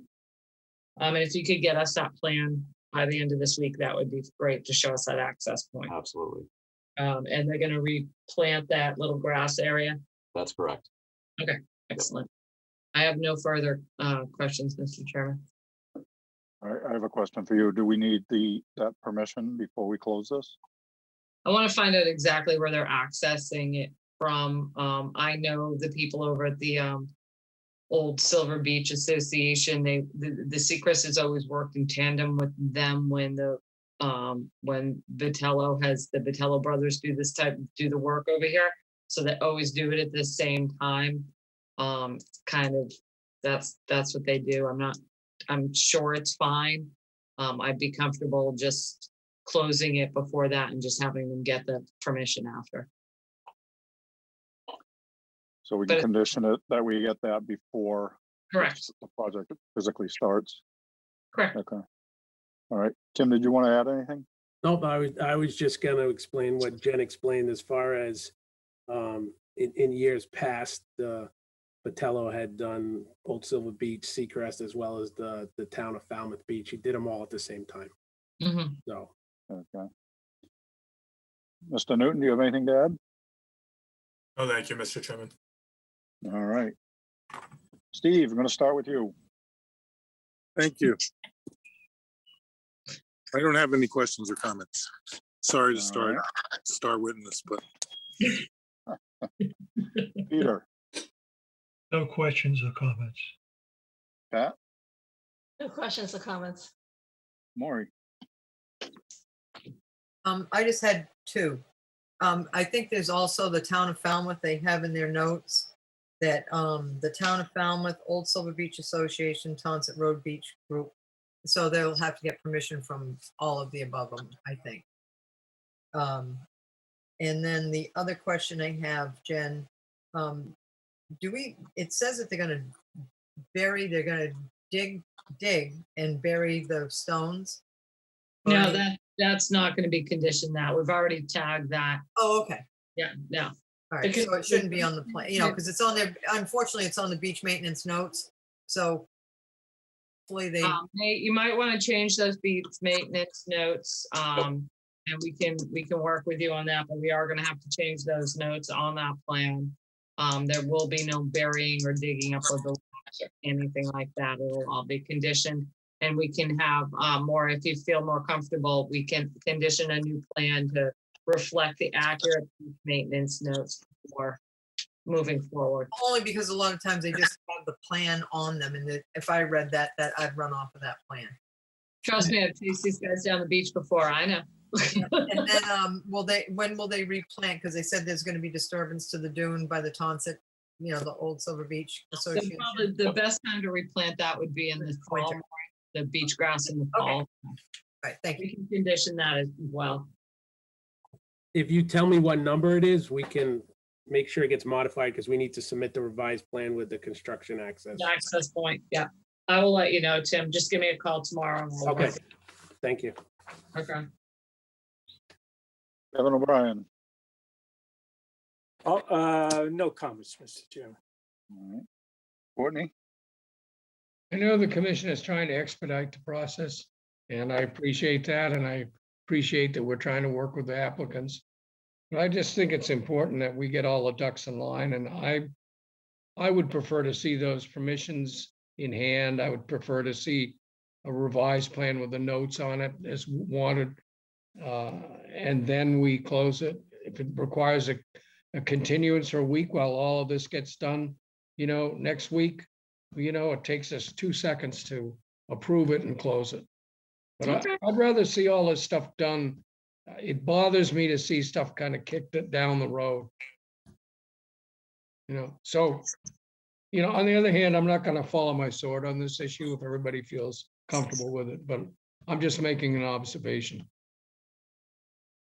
And if you could get us that plan by the end of this week, that would be great to show us that access point. Absolutely. And they're going to replant that little grass area. That's correct. Okay, excellent. I have no further questions, Mr. Chairman. All right, I have a question for you. Do we need that permission before we close this? I want to find out exactly where they're accessing it from. I know the people over at the Old Silver Beach Association. The Seacrest has always worked in tandem with them when the Vitello brothers do the work over here. So they always do it at the same time. Kind of that's what they do. I'm sure it's fine. I'd be comfortable just closing it before that and just having them get the permission after. So we can condition it that we get that before. Correct. The project physically starts. Correct. Okay. All right. Tim, did you want to add anything? Nope, I was just going to explain what Jen explained as far as in years past, Vitello had done Old Silver Beach, Seacrest, as well as the town of Falmouth Beach. He did them all at the same time. Mm-hmm. So. Okay. Mr. Newton, do you have anything to add? Oh, thank you, Mr. Chairman. All right. Steve, I'm going to start with you. Thank you. I don't have any questions or comments. Sorry to start star witness, but Peter. No questions or comments. Pat? No questions or comments. Maury? I just had two. I think there's also the town of Falmouth, they have in their notes that the town of Falmouth, Old Silver Beach Association, Tonsett Road Beach Group. So they'll have to get permission from all of the above them, I think. And then the other question I have, Jen, it says that they're going to dig and bury the stones? No, that's not going to be conditioned that. We've already tagged that. Oh, okay. Yeah, no. All right, so it shouldn't be on the plan, because it's on there, unfortunately, it's on the beach maintenance notes, so hopefully you might want to change those beach maintenance notes, and we can work with you on that, but we are going to have to change those notes on that plan. There will be no burying or digging up of the rocks or anything like that. It'll all be conditioned, and we can have more, if you feel more comfortable, we can condition a new plan to reflect the accurate maintenance notes for moving forward. Only because a lot of times they just have the plan on them, and if I read that I'd run off of that plan. Trust me, I've chased these guys down the beach before. I know. And then when will they replant? Because they said there's going to be disturbance to the dune by the Tonsett, the Old Silver Beach Association. So probably the best time to replant that would be in the fall, the beach grass in the fall. Okay. All right, thank you. We can condition that as well. If you tell me what number it is, we can make sure it gets modified because we need to submit the revised plan with the construction access. The access point, yeah. I will let you know, Tim. Just give me a call tomorrow. And we'll Okay, thank you. Okay. Kevin O'Brien. No comments, Mr. Chairman. All right. Courtney? I know the commission is trying to expedite the process, and I appreciate that, and I appreciate that we're trying to work with the applicants. But I just think it's important that we get all the ducks in line, and I would prefer to see those permissions in hand. I would prefer to see a revised plan with the notes on it as wanted, and then we close it. If it requires a continuance for a week while all of this gets done, next week, it takes us 2 seconds to approve it and close it. But I'd rather see all this stuff done. It bothers me to see stuff kind of kicked it down the road. So, on the other hand, I'm not going to follow my sword on this issue if everybody feels comfortable with it, but I'm just making an observation.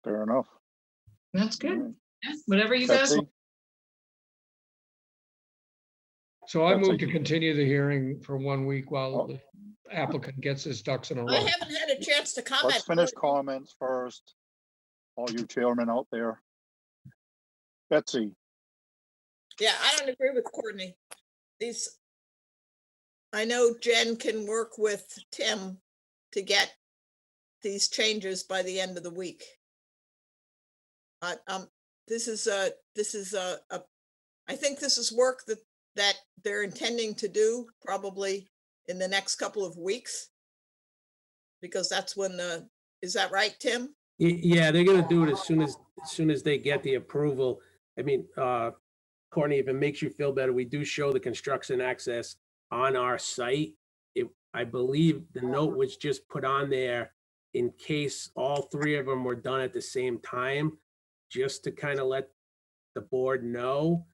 Fair enough. That's All good. right. Yeah, whatever you guys Betsy? want. So I That's move to like- continue the hearing for 1 week while Oh. the applicant gets his ducks in a I row. haven't had a chance to comment. Let's finish comments first. All you chairmen out there. Betsy, Yeah, I don't agree with Courtney. I know Jen can work with Tim to get these changes by the end of the week. This is I think this is work that they're intending to do probably in the next couple of weeks. Because that's when is that right, Tim? Yeah, they're gonna do it as soon as they get the approval. I mean, Courtney, if it makes you feel better, we do show the construction access on our site. I believe the note was just put on there in case all three of them were done at the same time, just to kind of let the board know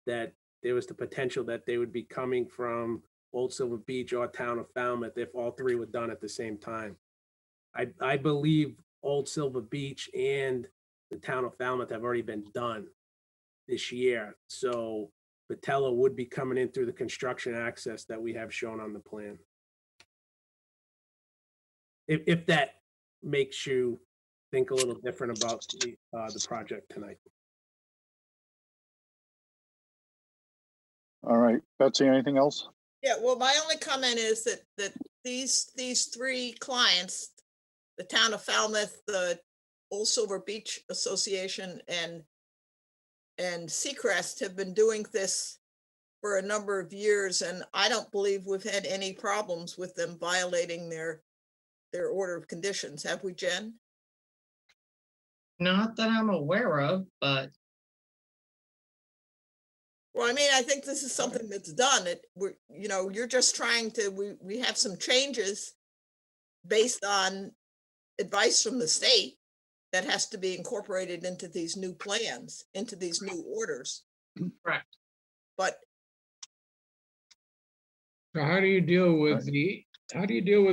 that there was the potential that they would be coming from Old Silver Beach or town of Falmouth if all three were done at the same time. I believe Old Silver Beach and the town of Falmouth have already been done this year. So Patella would be coming in through the construction access that we have shown on the plan. If that makes you think a little different about the project tonight. all right. Betsy, anything else? Yeah, well, my only comment is that these three clients, the town of Falmouth, the Old Silver Beach Association, and Seacrest have been doing this for a number of years, and I don't believe we've had any problems with them violating their order of conditions. Have we, Jen? Not that I'm aware of, but Well, I mean, I think this is something that's done. You're just trying to, we have some changes based on advice from the state that has to be incorporated into these new plans, into these new orders. correct. But So how do you deal with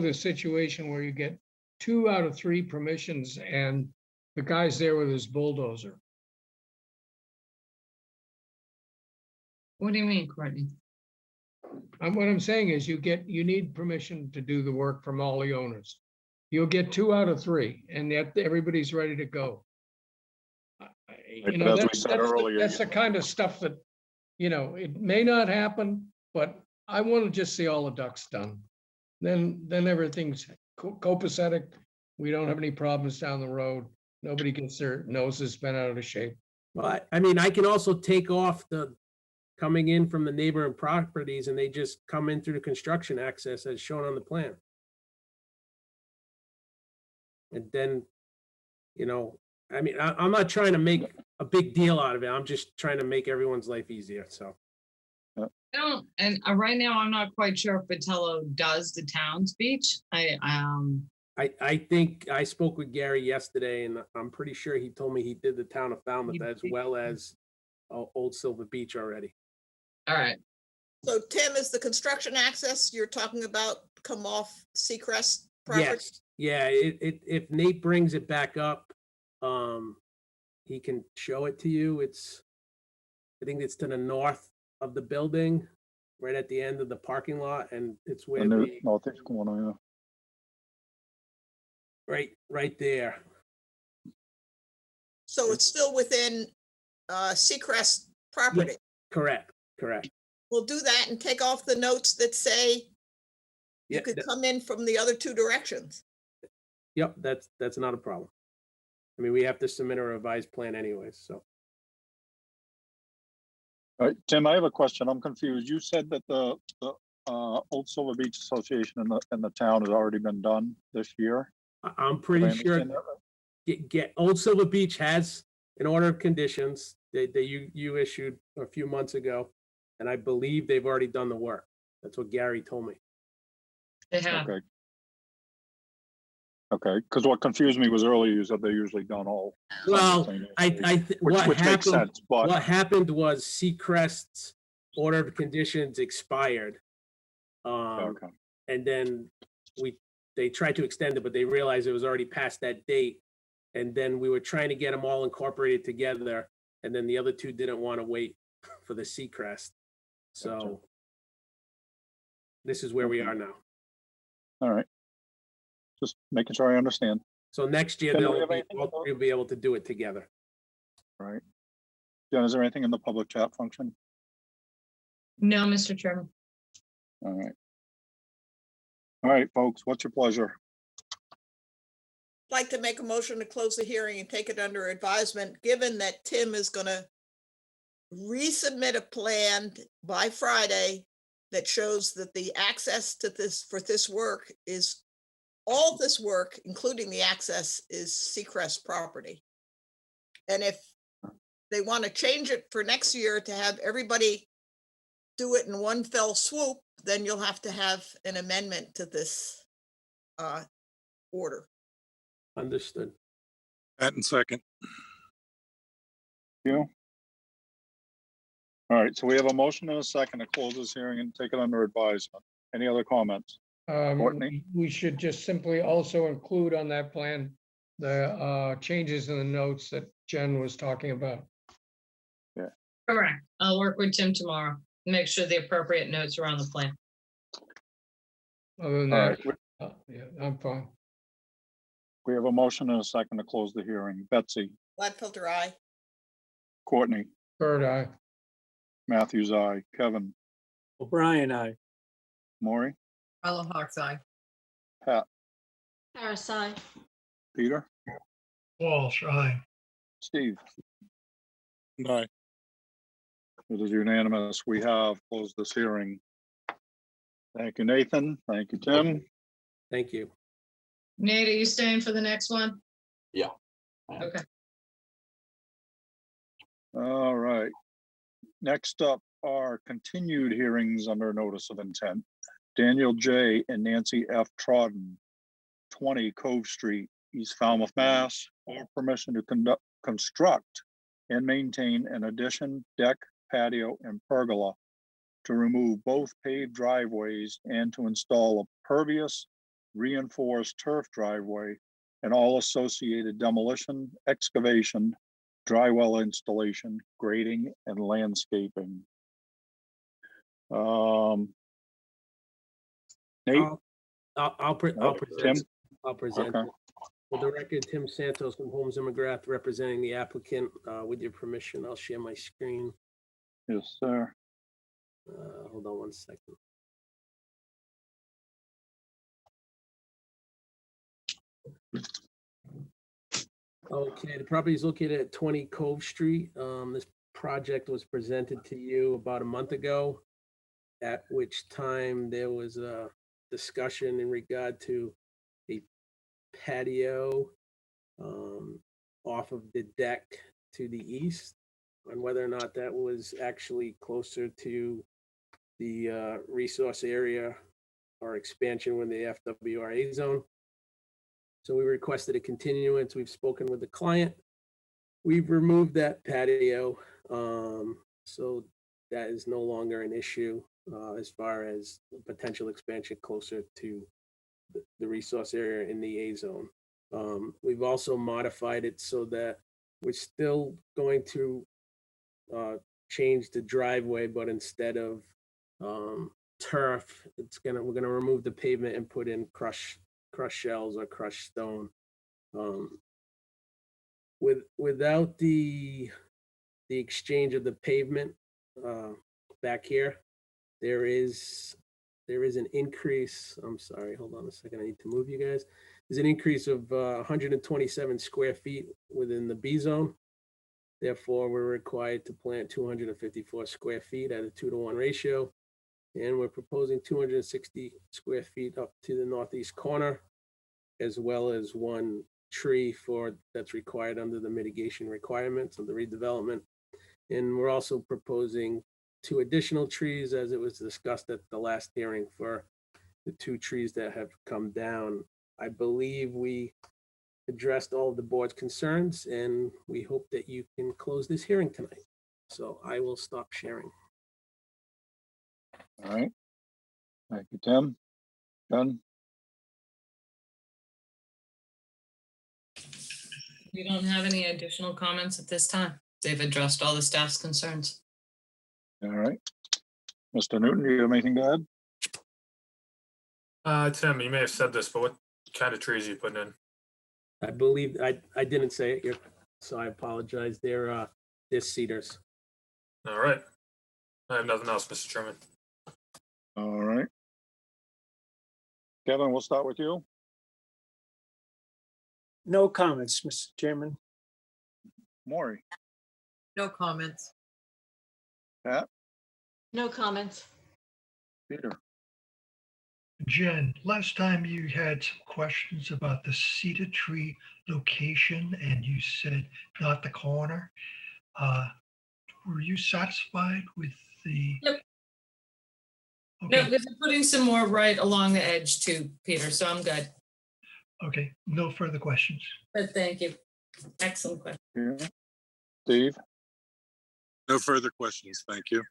a situation where you get 2 out of 3 permissions and the guy's there with his bulldozer? What do you mean, Courtney? What I'm saying is you need permission to do the work from all the owners. You'll get 2 out of 3 and yet everybody's ready to go. As we said earlier, That's the kind of stuff that, it may not happen, but I want to just see all the ducks done. Then everything's copacetic. We don't have any problems down the road. Nobody gets their noses bent out of shape. Well, I mean, I can also take off the coming in from the neighboring properties and they just come in through the construction access as shown on the plan. And then, I mean, I'm not trying to make a big deal out of it. I'm just trying to make everyone's life easier, so. Right now, I'm not quite sure if Patello does the town's beach. I think I spoke with Gary yesterday and I'm pretty sure he told me he did the town of Falmouth as well as Old Silver Beach already. All right. so Tim, is the construction access you're talking about come off Seacrest property? Yes, yeah, if Nate brings it back up, he can show it to you. I think it's to the north of the building, right at the end of the parking lot, and it's where the, northeast corner, yeah. right there. So it's still within Seacrest property? Correct. We'll do that and take off the notes that say you Yeah, could come in from the other two directions. Yep, that's not a problem. I mean, we have to submit a revised plan anyways, so. All right, Tim, I have a question. I'm confused. You said that the Old Silver Beach Association in the town has already been done this year. I'm Did I pretty sure understand that right? get Old Silver Beach has an order of conditions that you issued a few months ago, and I believe they've already done the work. That's what Gary told me. They have. Okay, because what confused me was earlier you said they're usually done all. Well, simultaneously, what which makes sense, but what happened was Seacrest's order of conditions expired. okay. And then they tried to extend it, but they realized it was already past that date. And then we were trying to get them all incorporated together, and then the other two didn't want to wait for the Seacrest. So this is where we are now. All right. Just making sure I understand. So next year, Jen, do we they'll have be, anything all about- three will be able to do it together. All right. Jen, is there anything in the public chat function? No, Mr. Chairman. All right. All right, folks, what's your pleasure? Like to make a motion to close the hearing and take it under advisement, given that Tim is going to resubmit a plan by Friday that shows that the access to this, for this work is, all this work, including the access, is Seacrest property. And if they want to change it for next year to have everybody do it in one fell swoop, then you'll have to have an amendment to this order. Understood. Patton second. You? All right, so we have a motion and a second to close this hearing and take it under advisement. Any other comments? Courtney? We should just simply also include on that plan the changes in the notes that Jen was talking about. Correct. I'll work with Tim tomorrow. Make sure the appropriate notes are on the plan. Other than All that, right, yeah, I'm fine. we have a motion and a second to close the hearing. Betsy, Gladfelter, aye. Courtney, Bird eye. Matthews, aye. Kevin, O'Brien, aye. Maury, Follow Hawks eye. Pat, Harris, aye. Peter, Walsh, aye. Steve. Aye. It is unanimous. We have closed this hearing. Thank you, Nathan. Thank you, Tim. Thank you. Nate, are you staying for the next one? Yeah. Okay. All right. Next up are continued hearings under notice of intent. Daniel J. and Nancy F. Trodden, 20 Cove Street, East Falmouth, Mass. For permission to construct and maintain an addition, deck, patio, and pergola to remove both paved driveways and to install a pervious reinforced turf driveway and all associated demolition, excavation, dry well installation, grading, and landscaping. Nate? I'll present. Tim? I'll present. Okay. For the record, Tim Santos from Holmes and McGrath representing the applicant. With your permission, I'll share my screen. Yes, sir. Hold on one second. Okay, the property is located at 20 Cove Street. This project was presented to you about a month ago, at which time there was a discussion in regard to a patio off of the deck to the east, and whether or not that was actually closer to the resource area or expansion within the FWRA zone. So we requested a continuance. We've spoken with the client. We've removed that patio, so that is no longer an issue as far as potential expansion closer to the resource area in the A zone. We've also modified it so that we're still going to change the driveway, but instead of turf, we're gonna remove the pavement and put in crushed shells or crushed stone. Without the exchange of the pavement back here, there is an increase. I'm sorry, hold on a second. I need to move you guys. There's an increase of 127 square feet within the B zone. Therefore, we're required to plant 254 square feet at a 2-to-1 ratio. And we're proposing 260 square feet up to the northeast corner, as well as one tree that's required under the mitigation requirements of the redevelopment. And we're also proposing 2 additional trees, as it was discussed at the last hearing, for the 2 trees that have come down. I believe we addressed all of the board's concerns, and we hope that you can close this hearing tonight. So I will stop sharing. All right. Thank you, Tim. Jen? We don't have any additional comments at this time. They've addressed all the staff's concerns. All right. Mr. Newton, do you have anything to add? Tim, you may have said this, but what kind of trees are you putting in? I believe I didn't say it here, so I apologize. They're cedars. All right. I have nothing else, Mr. Chairman. All right. Kevin, we'll start with you. No comments, Mr. Chairman. Maury, No comments. Pat, No comments. Peter. Jen, last time you had some questions about the cedar tree location and you said not the corner. Were you satisfied with the? Yep. Okay. No, because I'm putting some more right along the edge too, Peter, so I'm good. Okay, no further questions. But thank you. Excellent question. Yeah. Steve. No further questions. Thank you.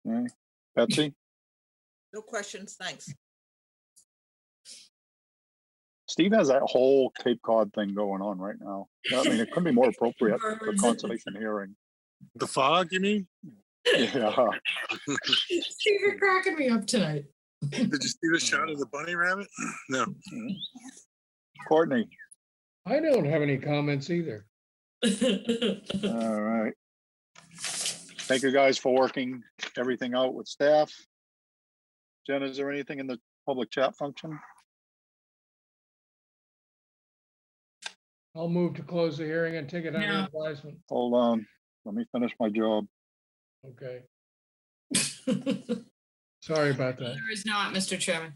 Okay. Betsy. No questions, thanks. Steve has that whole Cape Cod thing going on right now. I mean, it couldn't be more appropriate for conservation hearing. The fog, you mean? Yeah. Steve, you're cracking me up tonight. Did you see the shot of the bunny rabbit? No. Courtney. I don't have any comments either. All right. Thank you guys for working everything out with staff. Jen, is there anything in the public chat function? I'll move to close the hearing and take it under No. advisement. Hold on. Let me finish my job. Okay. Sorry about that. There is not, Mr. Chairman.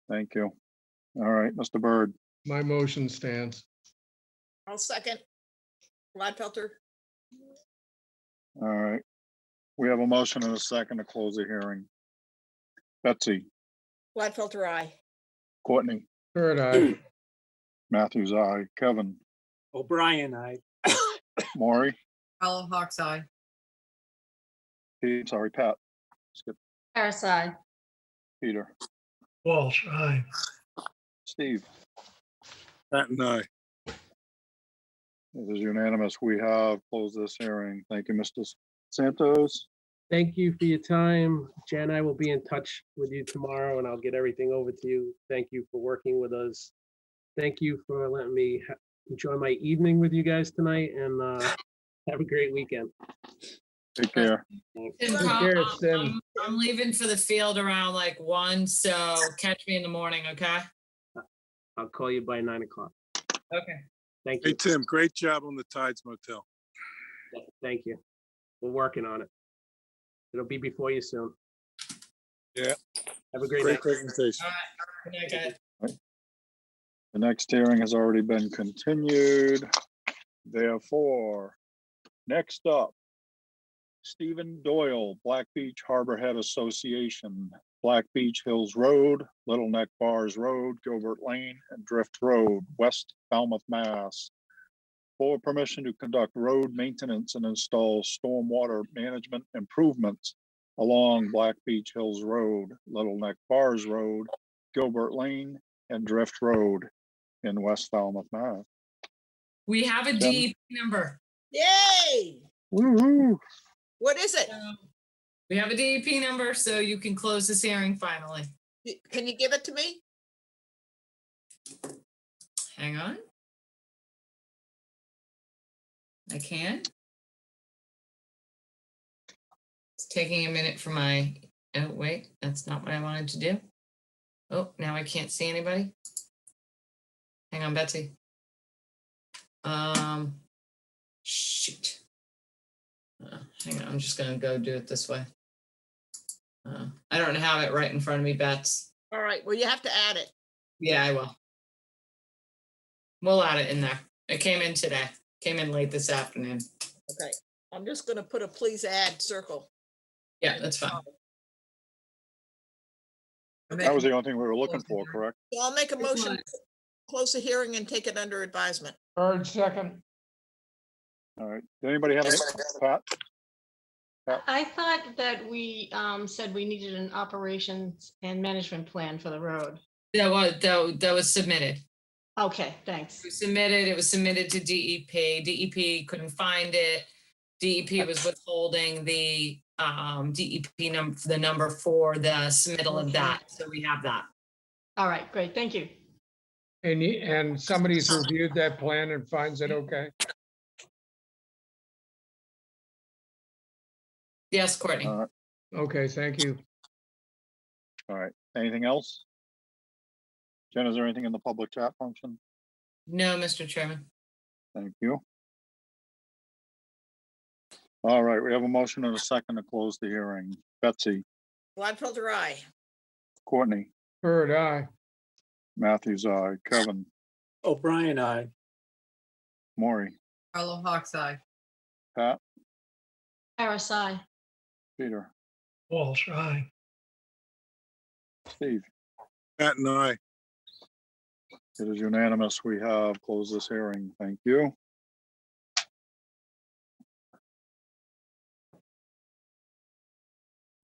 Thank you. All right, Mr. Byrd. My motion stands. I'll second. Gladfelter, All right. We have a motion and a second to close the hearing. Betsy, Gladfelter, aye. Courtney, Third eye. Matthews, aye. Kevin, O'Brien, I. Maury, Hollow Hawks Eye. Pete, sorry, Pat. Skip. Paraside. Peter, Walsh, aye. Steve. Pat and I. It is unanimous. We have closed this hearing. Thank you, Mr. Santos. Thank you for your time. Jen, I will be in touch with you tomorrow and I'll get everything over to you. Thank you for working with us. Thank you for letting me enjoy my evening with you guys tonight and have a great weekend. Take care. Tim, Take care, Tim. I'm leaving for the field around like 1, so catch me in the morning, okay? I'll call you by 9 o'clock. Okay. Thank Hey, you. Tim, great job on the Tides Motel. Thank you. We're working on it. It'll be before you soon. Yeah. Have a great Great night. presentation. All right. Good night, guys. The next hearing has already been continued. Therefore, next up, Stephen Doyle, Black Beach Harbor Head Association, Black Beach Hills Road, Little Neck Bars Road, Gilbert Lane, and Drift Road, West Falmouth, Mass. For permission to conduct road maintenance and install stormwater management improvements along Black Beach Hills Road, Little Neck Bars Road, Gilbert Lane, and Drift Road in West Falmouth, Mass. We have a DEP number. Yay! Woo-hoo! What is it? We have a DEP number, so you can close this hearing finally. Can you give it to me? Hang on. I can. It's taking a minute for my, oh, wait, that's not what I wanted to do. Oh, now I can't see anybody. Hang on, Betsy. Shoot. Hang on, I'm just gonna go do it this way. I don't have it right in front of me, Bets. All right, well, you have to add it. Yeah, I will. We'll add it in there. It came in today. Came in late this afternoon. Okay, I'm just gonna put a please add circle. Yeah, that's fine. That was the only thing we were looking for, correct? So I'll make a motion, to close the hearing and take it under advisement. Third, second. All right. Did anybody have any? Pat? I thought that we said we needed an operations and management plan for the road. That was submitted. Okay, thanks. It was submitted to DEP. DEP couldn't find it. DEP was withholding the DEP number, the number for the submittal of that. So we have that. All right, great, thank you. And somebody's reviewed that plan and finds it okay? Yes, Courtney. Okay, thank you. All right. Anything else? Jen, is there anything in the public chat function? No, Mr. Chairman. Thank you. All right, we have a motion and a second to close the hearing. Betsy, Gladfelder, aye. Courtney, Bird, aye. Matthews, aye. Kevin, O'Brien, aye. Maury, Carlo Hawks, aye. Pat, RSI. Peter, Walsh, aye. Steve. Pat and I. It is unanimous. We have closed this hearing. Thank you.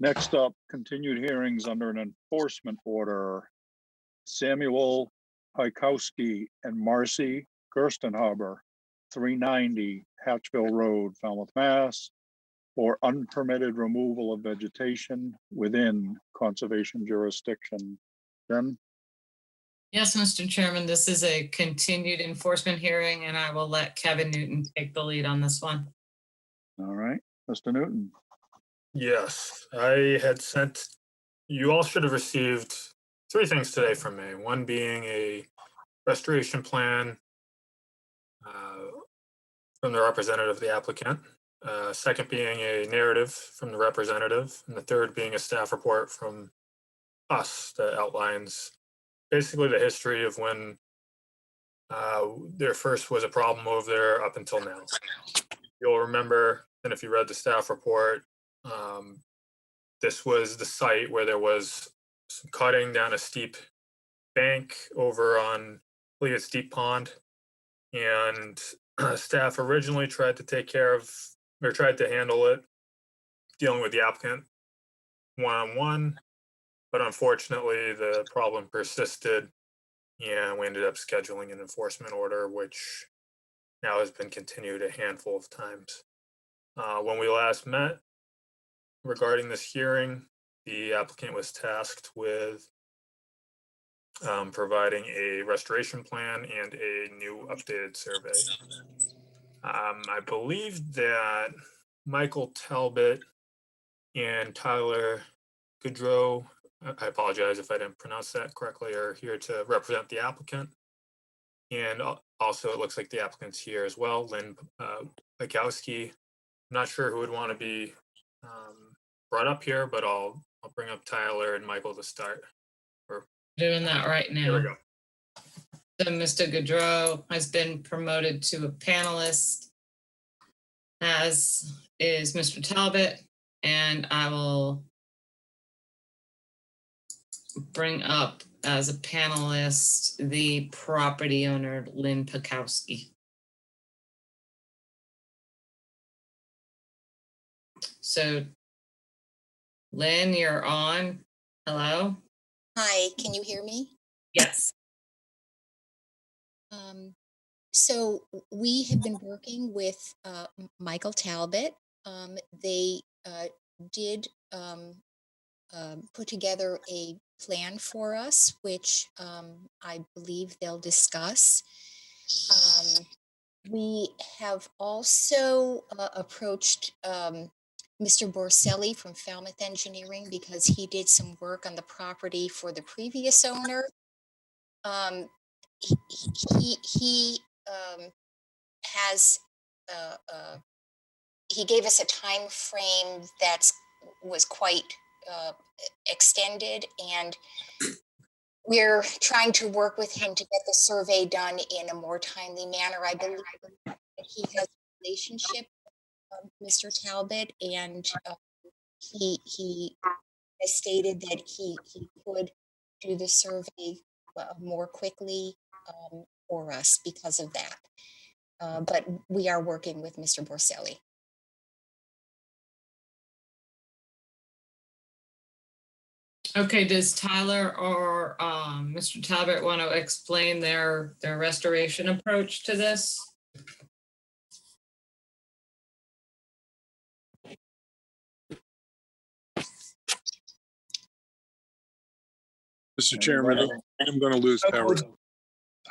Next up, continued hearings under an enforcement order. Samuel Hykowski and Marcy Gerstenhaber, 390 Hatchville Road, Falmouth, Mass, for unpermitted removal of vegetation within conservation jurisdiction. Jen? Yes, Mr. Chairman, this is a continued enforcement hearing, and I will let Kevin Newton take the lead on this one. All right, Mr. Newton. Yes, I had sent, you all should have received 3 things today from me. One being a restoration plan from the representative of the applicant. Second being a narrative from the representative, and the third being a staff report from us that outlines basically the history of when there first was a problem over there up until now. You'll remember, and if you read the staff report, this was the site where there was some cutting down a steep bank over on, I believe it's Deep Pond, and staff originally tried to take care of, or tried to handle it, dealing with the applicant one-on-one, but unfortunately the problem persisted, and we ended up scheduling an enforcement order, which now has been continued a handful of times. When we last met regarding this hearing, the applicant was tasked with providing a restoration plan and a new updated survey. I believe that Michael Talbot and Tyler Goodrow, I apologize if I didn't pronounce that correctly, are here to represent the applicant. And also it looks like the applicant's here as well, Lynn Bukowski. I'm not sure who would want to be brought up here, but I'll bring up Tyler and Michael to start. Doing that right now. Here we go. So Mr. Goodrow has been promoted to a panelist, as is Mr. Talbot, and I will bring up as a panelist the property owner, Lynn Bukowski. So Lynn, you're on. Hello? Hi, can you hear me? Yes. So we have been working with Michael Talbot. They did put together a plan for us, which I believe they'll discuss. We have also approached Mr. Borselli from Falmouth Engineering because he did some work on the property for the previous owner. He gave us a time frame that was quite extended, and we're trying to work with him to get the survey done in a more timely manner. I believe that he has a relationship with Mr. Talbot, and he has stated that he could do the survey more quickly for us because of that. But we are working with Mr. Borselli. Okay, does Tyler or Mr. Talbot want to explain their restoration approach to this? Mr. Chairman, I'm going to lose power.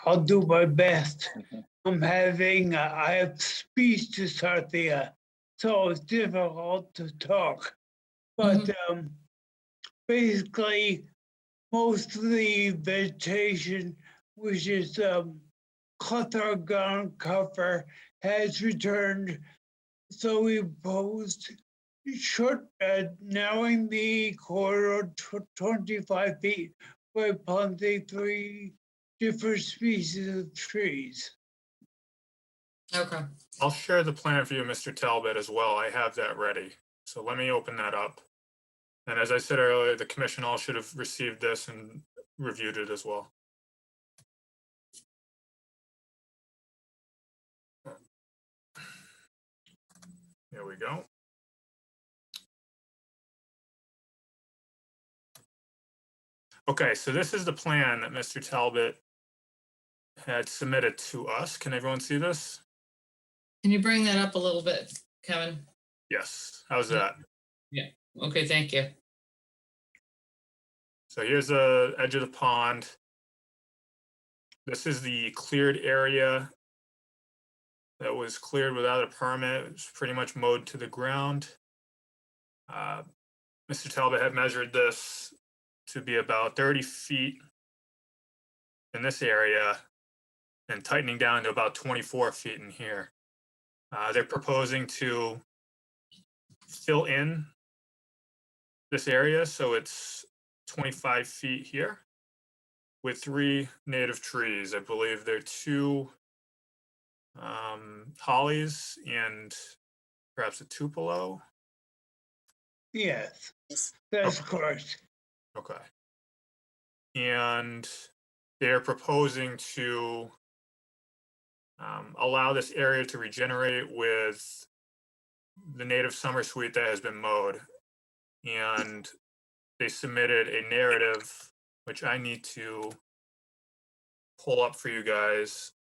I'll do my best. I have speech dyslexia, so it's difficult to talk. But basically, most of the vegetation, which is clutter ground cover, has returned. So we proposed narrowing the corridor to 25 feet by planting 3 different species of trees. Okay. I'll share the plan for you, Mr. Talbot, as well. I have that ready. So let me open that up. And as I said earlier, the commission all should have received this and reviewed it as well. Here we go. Okay, so this is the plan that Mr. Talbot had submitted to us. Can everyone see this? Can you bring that up a little bit, Kevin? Yes. How's that? Yeah. Okay, thank you. So here's the edge of the pond. This is the cleared area that was cleared without a permit. It was pretty much mowed to the ground. Mr. Talbot had measured this to be about 30 feet in this area and tightening down to about 24 feet in here. They're proposing to fill in this area, so it's 25 feet here with 3 native trees. I believe they're 2 hollies and perhaps a tupelo. Yes, that's correct. Okay. And they're proposing to allow this area to regenerate with the native summer sweet that has been mowed. And they submitted a narrative, which I need to pull up for you guys.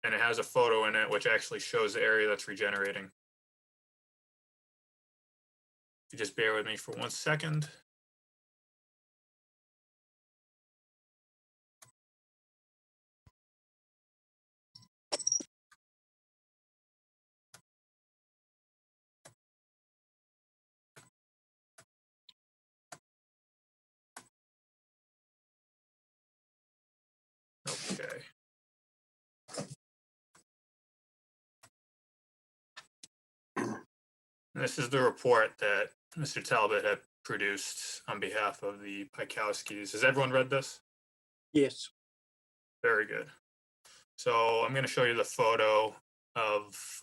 And it has a photo in it, which actually shows the area that's regenerating. If you just bear with me for 1 second. Okay. And this is the report that Mr. Talbot had produced on behalf of the Pikowskis. Has everyone read this? Yes. Very good. So I'm going to show you the photo of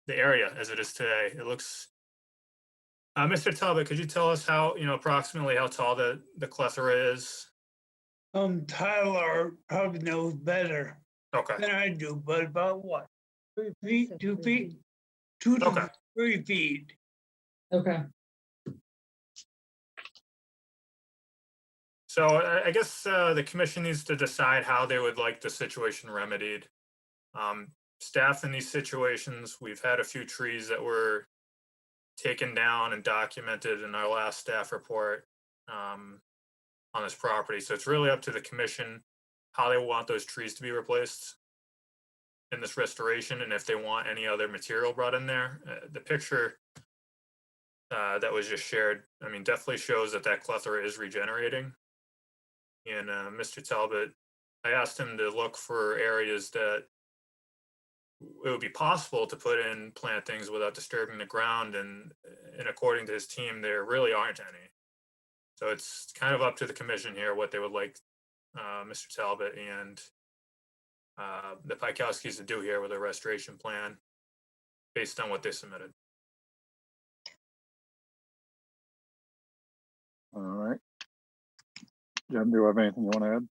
the area as it is today. It looks. Mr. Talbot, could you tell us how, approximately how tall the plethora is? Tyler probably knows better than I do, but about what? 3 feet, 2 feet? 2 to 3 feet. Okay. So I guess the commission needs to decide how they would like the situation remedied. Staff in these situations, we've had a few trees that were taken down and documented in our last staff report on this property. So it's really up to the commission how they want those trees to be replaced in this restoration, and if they want any other material brought in there. The picture that was just shared, definitely shows that plethora is regenerating. And Mr. Talbot, I asked him to look for areas that it would be possible to put in plantings without disturbing the ground, and according to his team, there really aren't any. So it's kind of up to the commission here what they would like Mr. Talbot and the Pikowskis to do here with a restoration plan based on what they submitted. All right. Jen, do you have anything you want to add?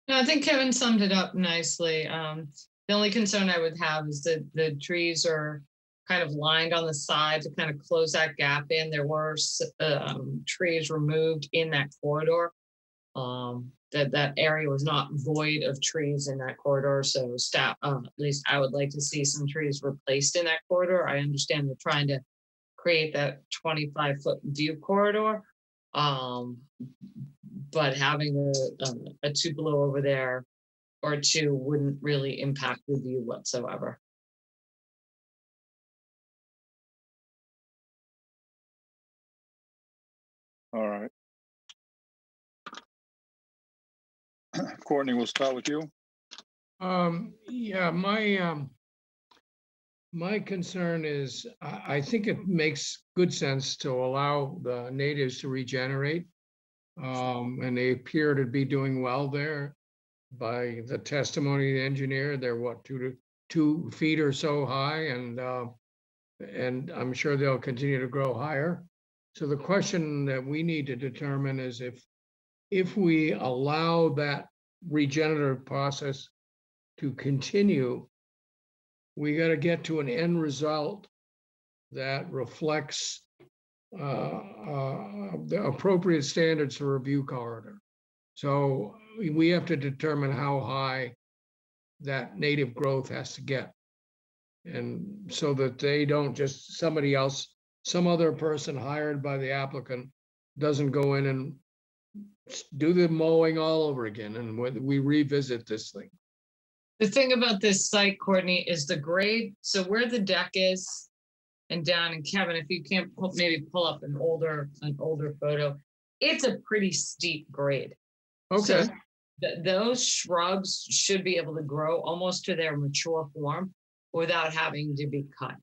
No, I think Kevin summed it up nicely. The only concern I would have is that the trees are kind of lined on the side to kind of close that gap in. There were trees removed in that corridor. That area was not void of trees in that corridor. So staff, at least I would like to see some trees replaced in that corridor. I understand they're trying to create that 25-foot view corridor. But having a tupelo over there or two wouldn't really impact the view whatsoever. All right. Courtney, we'll start with you. Yeah, my concern is I think it makes good sense to allow the natives to regenerate. And they appear to be doing well there. By the testimony of the engineer, they're what, 2 feet or so high, and I'm sure they'll continue to grow higher. So the question that we need to determine is if we allow that regenerative process to continue, we got to get to an end result that reflects the appropriate standards for review corridor. So we have to determine how high that native growth has to get. And so that they don't just, somebody else, some other person hired by the applicant doesn't go in and do the mowing all over again and we revisit this thing. The thing about this site, Courtney, is the grade. So where the deck is and down, and Kevin, if you can't maybe pull up an older photo, it's a pretty steep grade. Okay. So those shrubs should be able to grow almost to their mature form without having to be cut.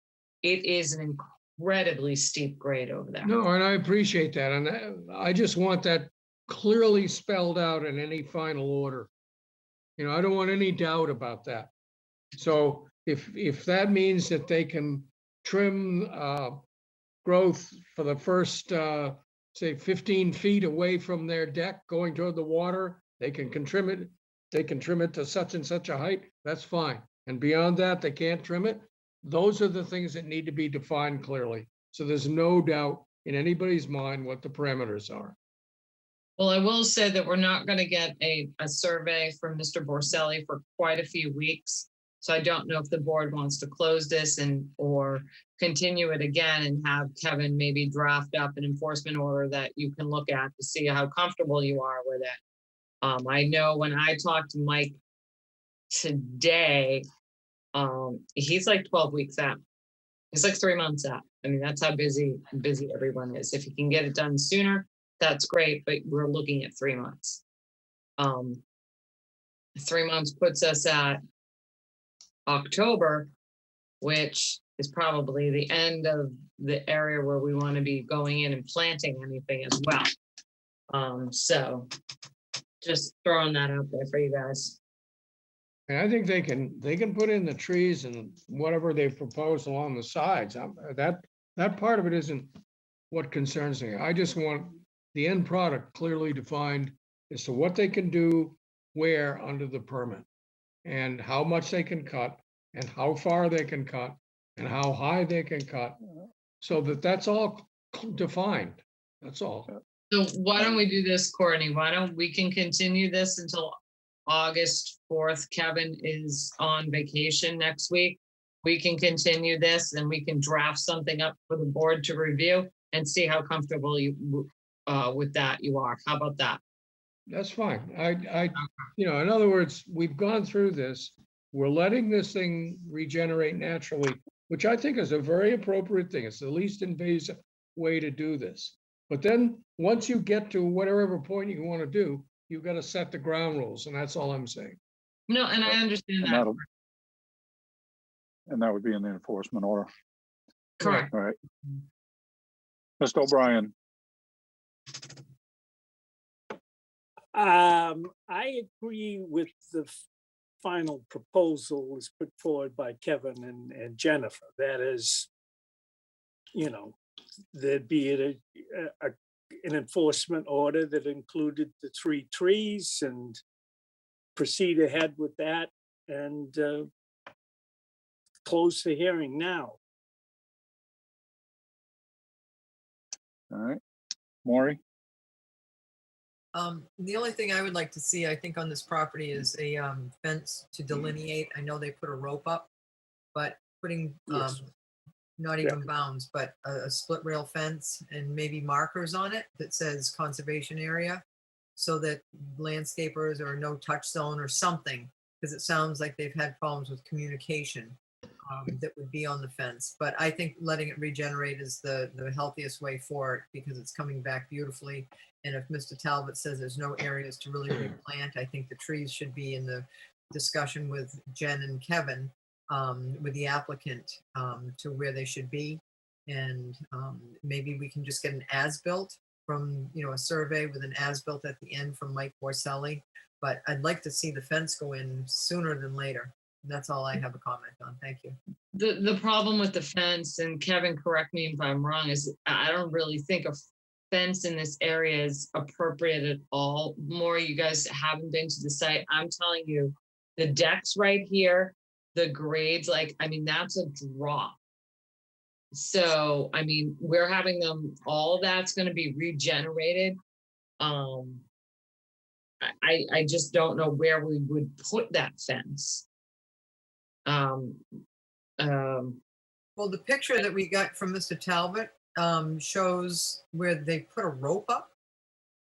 It is an incredibly steep grade over there. No, and I appreciate that. And I just want that clearly spelled out in any final order. You know, I don't want any doubt about that. So if that means that they can trim growth for the first, say 15 feet away from their deck going toward the water, they can trim it. They can trim it to such and such a height. That's fine. And beyond that, they can't trim it. Those are the things that need to be defined clearly. So there's no doubt in anybody's mind what the parameters are. Well, I will say that we're not going to get a survey from Mr. Borselli for quite a few weeks. So I don't know if the board wants to close this or continue it again and have Kevin maybe draft up an enforcement order that you can look at to see how comfortable you are with it. I know when I talked to Mike today, he's like 12 weeks out. He's like 3 months out. I mean, that's how busy everyone is. If you can get it done sooner, that's great, but we're looking at 3 months. 3 months puts us at October, which is probably the end of the area where we want to be going in and planting anything as well. So just throwing that out there for you guys. And I think they can put in the trees and whatever they've proposed along the sides. That part of it isn't what concerns me. I just want the end product clearly defined as to what they can do where under the permit and how much they can cut and how far they can cut and how high they can cut, so that that's all defined. That's all. So why don't we do this, Courtney? Why don't we can continue this until August 4th. Kevin is on vacation next week. We can continue this and we can draft something up for the board to review and see how comfortable you with that you are. How about that? That's fine. In other words, we've gone through this. We're letting this thing regenerate naturally, which I think is a very appropriate thing. It's the least invasive way to do this. But then once you get to whatever point you want to do, you've got to set the ground rules, and that's all I'm saying. No, and I understand that. And that would be in the enforcement order. Correct. All right. Mr. O'Brien. I agree with the final proposal as put forward by Kevin and Jennifer. That is, there'd be an enforcement order that included the 3 trees and proceed ahead with that and close the hearing now. All right, Maury? The only thing I would like to see, I think, on this property is a fence to delineate. I know they put a rope up, but putting Yes. not even bounds, but a split rail fence and maybe markers on it that says conservation area, so that landscapers or no touch zone or something, because it sounds like they've had problems with communication that would be on the fence. But I think letting it regenerate is the healthiest way for it, because it's coming back beautifully. And if Mr. Talbot says there's no areas to really replant, I think the trees should be in the discussion with Jen and Kevin, with the applicant, to where they should be. And maybe we can just get an as-built from, a survey with an as-built at the end from Mike Borselli. But I'd like to see the fence go in sooner than later. And that's all I have a comment on. Thank you. The problem with the fence, and Kevin, correct me if I'm wrong, is I don't really think a fence in this area is appropriate at all. More, you guys haven't been to the site. I'm telling you, the deck's right here, the grades, that's a drop. So, we're having them, all that's going to be regenerated. I just don't know where we would put that fence. Well, the picture that we got from Mr. Talbot shows where they put a rope up,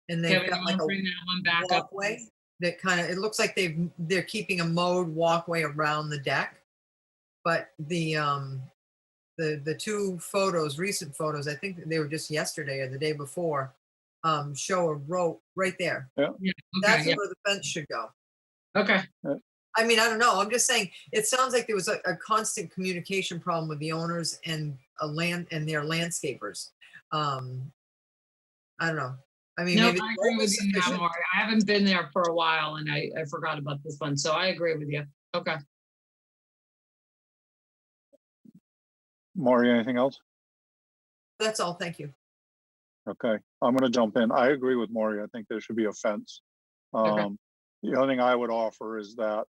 and they've Kevin, got like a bring that one back up. walkway that kind of, it looks like they're keeping a mowed walkway around the deck. But the two photos, recent photos, I think they were just yesterday or the day before, show a rope right there. Yeah. That's where the fence should go. Okay. I don't know. I'm just saying, it sounds like there was a constant communication problem with the owners and their landscapers. I don't know. No, maybe I agree with you now, Maury. I haven't been there for a while, and I forgot about this one, so I agree with you. Okay. Maury, anything else? That's all. Thank you. Okay, I'm gonna jump in. I agree with Maury. I think there should be a fence. Okay. The only thing I would offer is that,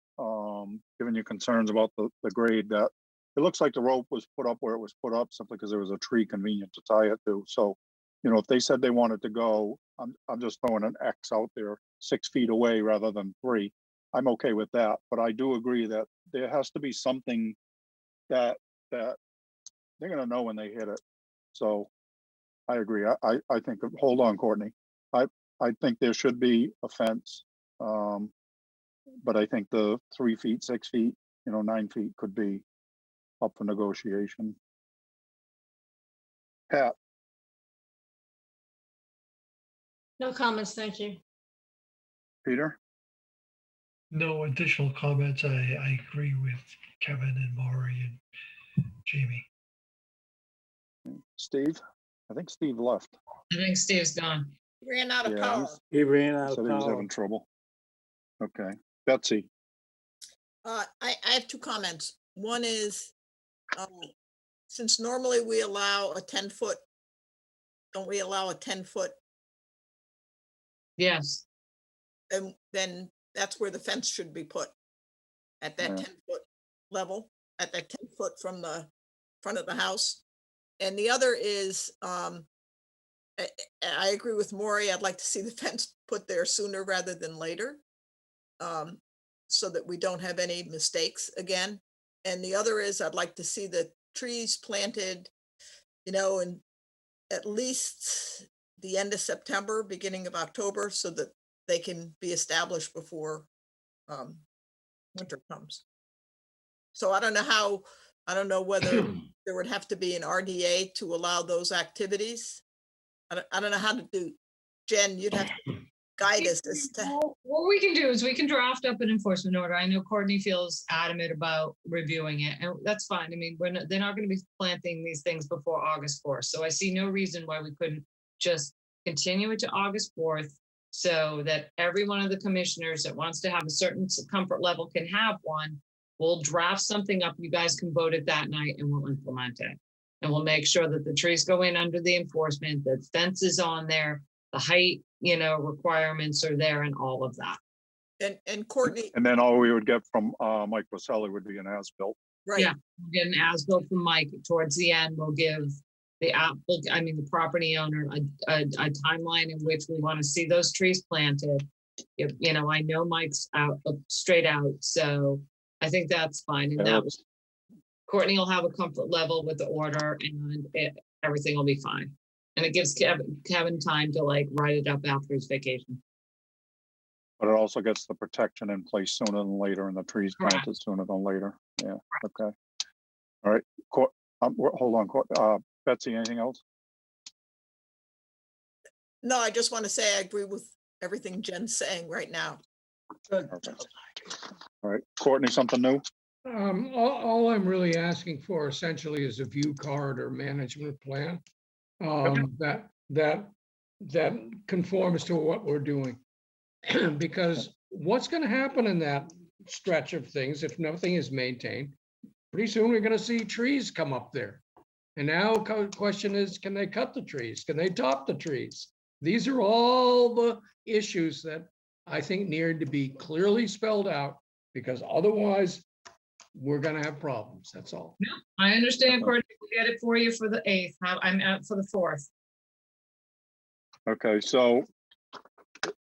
given your concerns about the grade, that it looks like the rope was put up where it was put up simply because there was a tree convenient to tie it to. So, if they said they wanted to go, I'm just throwing an X out there, 6 feet away rather than 3. I'm okay with that, but I do agree that there has to be something that they're gonna know when they hit it. So I agree. I think, hold on, Courtney. I think there should be a fence. But I think the 3 feet, 6 feet, 9 feet could be up for negotiation. Pat? No comments, thank you. Peter? No additional comments. I agree with Kevin and Maury and Jamie. Steve? I think Steve left. I think Steve's gone. He ran out of power. He ran out of Said he was power. having trouble. Okay, Betsy? I have 2 comments. One is, since normally we allow a 10-foot, don't we allow a 10-foot? Yes. And then that's where the fence should be put, at that 10-foot level, at that 10 foot from the front of the house. And the other is, I agree with Maury. I'd like to see the fence put there sooner rather than later, so that we don't have any mistakes again. And the other is, I'd like to see the trees planted, in at least the end of September, beginning of October, so that they can be established before winter comes. So I don't know whether there would have to be an RDA to allow those activities. I don't know how to do. Jen, you'd have to guide us as to. What we can do is we can draft up an enforcement order. I know Courtney feels adamant about reviewing it, and that's fine. They're not going to be planting these things before August 4th. So I see no reason why we couldn't just continue it to August 4th, so that every one of the commissioners that wants to have a certain comfort level can have one. We'll draft something up. You guys can vote it that night, and we'll implement it. And we'll make sure that the trees go in under the enforcement, the fence is on there, the height, requirements are there, and all of that. And Courtney. And then all we would get from Mike Borselli would be an as-built. Right. Yeah, we'll get an as-built from Mike. Towards the end, we'll give the property owner, a timeline in which we want to see those trees planted. You know, I know Mike's out, straight out, so I think that's fine. And that was, Courtney will have a comfort level with the order, and everything will be fine. And it gives Kevin time to like write it up after his vacation. But it also gets the protection in place sooner than later, and the trees Correct. planted sooner than later. Yeah, okay. All right, hold on, Betsy, anything else? No, I just want to say I agree with everything Jen's saying right now. Okay. All right, Courtney, something new? All I'm really asking for essentially is a view card or management plan that conforms to what we're doing. Because what's going to happen in that stretch of things if nothing is maintained? Pretty soon we're going to see trees come up there. And now the question is, can they cut the trees? Can they top the trees? These are all the issues that I think need to be clearly spelled out, because otherwise we're going to have problems. That's all. No, I understand, Courtney. We'll get it for you for the 8th. I'm out for the 4th. Okay, so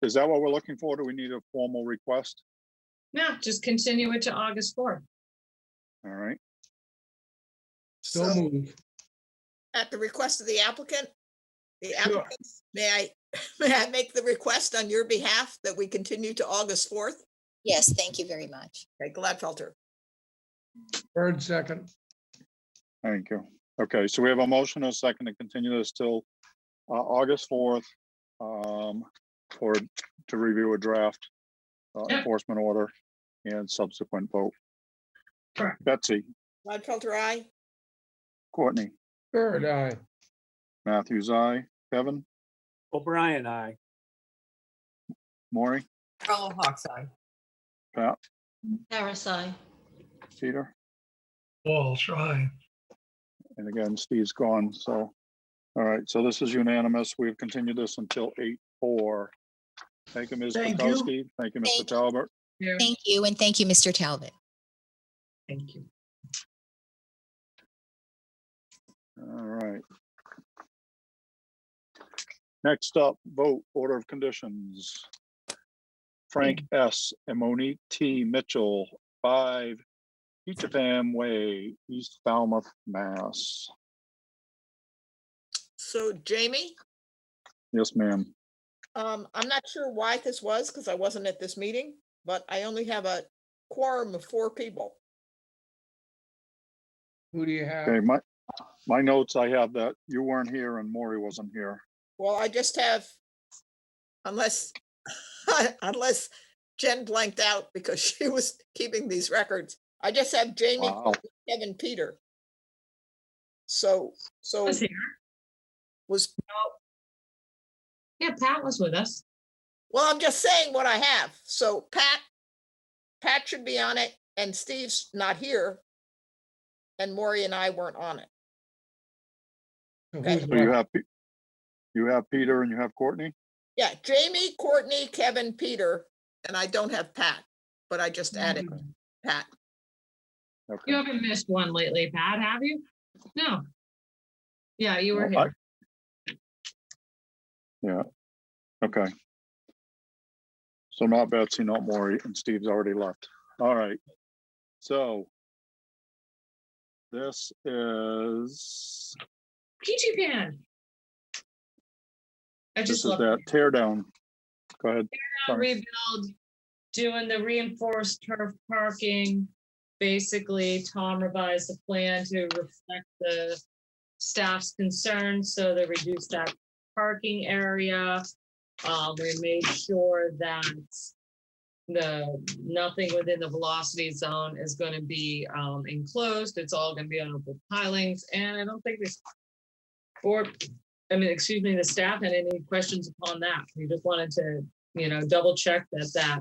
is that what we're looking for? Do we need a formal request? No, just continue it to August 4th. All right. So move. At the request of the applicant, Sure. may I make the request on your behalf that we continue to August 4th? Yes, thank you very much. Okay, Gladfelter. Third, second. Thank you. Okay, so we have a motion and a second to continue this till August 4th to review a draft enforcement order and subsequent vote. Correct. Betsy, Gladfelter, aye. Courtney, Third, aye. Matthews, aye. Kevin, O'Brien, aye. Maury, Carl Hawks, aye. Pat, Harris, aye. Peter, Walsh, aye. and again, Steve's gone. So, all right. So this is unanimous. We've continued this until 8/4. Thank you, Ms. Thank you. Bukowski. Thank you, Mr. Talbot. Thank you, and thank you, Mr. Talbot. Thank you. All right. Next up, vote order of conditions. Frank S. and Monique T. Mitchell, 5 Peacham Way, East Falmouth, Mass. So Jamie, Yes, ma'am. I'm not sure why this was because I wasn't at this meeting, but I only have a quorum of 4 people. Who do you have? Okay, my notes, I have that you weren't here and Maury wasn't here. Well, I just have, unless Jen blanked out because she was keeping these records. I just have Jamie, Wow. Kevin, Peter. So Was here. was, Yeah, Pat was with us. well, I'm just saying what I have. So Pat should be on it and Steve's not here. And Maury and I weren't on it. So Okay. who's So left? you have Peter and you have Courtney? Yeah, Jamie, Courtney, Kevin, Peter, and I don't have Pat, but I just added Pat. You Okay. haven't missed one lately, Pat, have you? No. Yeah, you were Well, here. Yeah, okay. So not Betsy, not Maury, and Steve's already left. All right. So this is, Peachy Pan. I this just is love that tear down. Go ahead. Sorry. rebuild, doing the reinforced turf parking. Basically, Tom revised the plan to reflect the staff's concerns, so they reduced that parking area. We made sure that nothing within the velocity zone is going to be enclosed. It's all going to be on open pilings, and I don't think the staff had any questions upon that. We just wanted to, double check that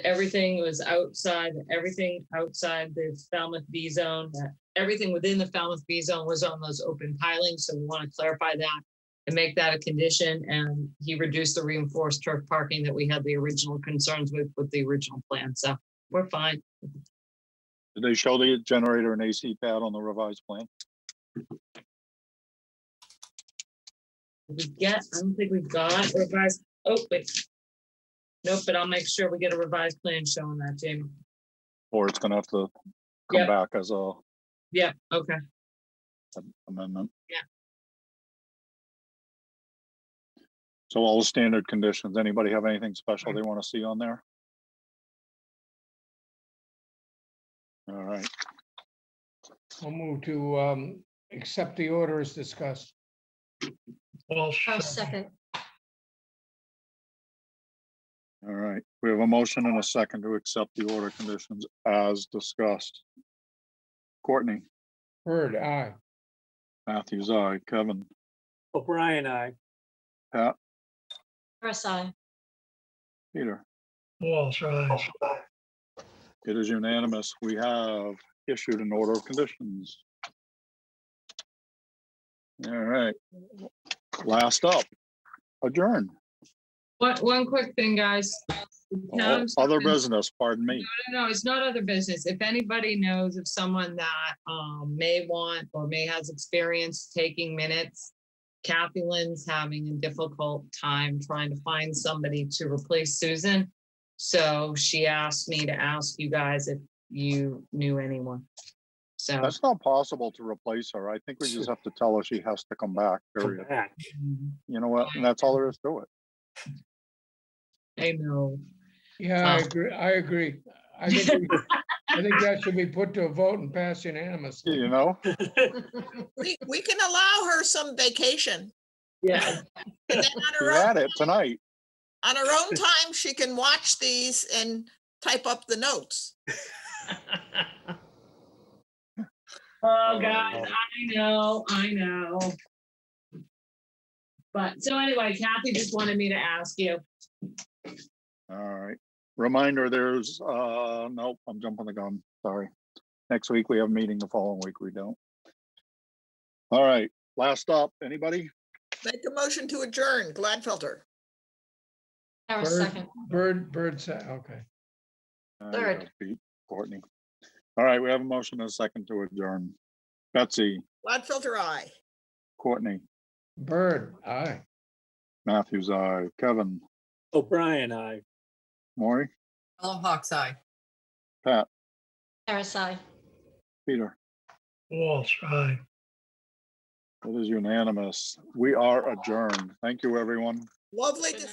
everything was outside, everything outside the Falmouth B zone, that everything within the Falmouth B zone was on those open pilings. So we want to clarify that and make that a condition. And he reduced the reinforced turf parking that we had the original concerns with the original plan. So we're fine. Did they show the generator and AC pad on the revised plan? I don't think we've got revised, oh, wait. Nope, but I'll make sure we get a revised plan showing that, Jamie. Or it's gonna have to come Yep. back as a Yeah, okay. amendment. Yeah. So all the standard conditions, anybody have anything special they want to see on there? All right, I'll move to accept the order as discussed. Walsh. I'll second. all right. We have a motion and a second to accept the order conditions as discussed. Courtney, Bird, aye. Matthews, aye. Kevin, O'Brien, aye. Pat, Press I. Peter. Walsh, aye. It is unanimous. We have issued an order of conditions. All right. Last up, adjourn. One quick thing, guys. Other business, pardon me. No, it's not other business. If anybody knows of someone that may want or may has experience taking minutes, Kathy Lynn's having a difficult time trying to find somebody to replace Susan. So she asked me to ask you guys if you knew anyone. So That's not possible to replace her. I think we just have to tell her she has to come back, period. You know what? And that's all there is to it. I know. Yeah, I agree. I agree. I think that should be put to a vote and pass unanimously. You know? We can allow her some vacation. Yeah. And then on We're her at own, it tonight. on her own time, she can watch these and type up the notes. Oh, guys, I know. But so anyway, Kathy just wanted me to ask you. All right. Reminder, there's, nope, I'm jumping the gun. Sorry. Next week we have a meeting, the following week we don't. All right. Last up, anybody? Make a motion to adjourn. Gladfelter. Harris, second. Bird said, okay. Third. Pete, Courtney. All right, we have a motion and a second to adjourn. Betsy, Gladfelter, aye. Courtney, Bird, aye. Matthews, aye. Kevin, O'Brien, aye. Maury, Hello, Hawks eye. Pat, Harris, aye. Peter. Walsh, aye. It is unanimous. We are adjourned. Thank you, everyone. Lovely to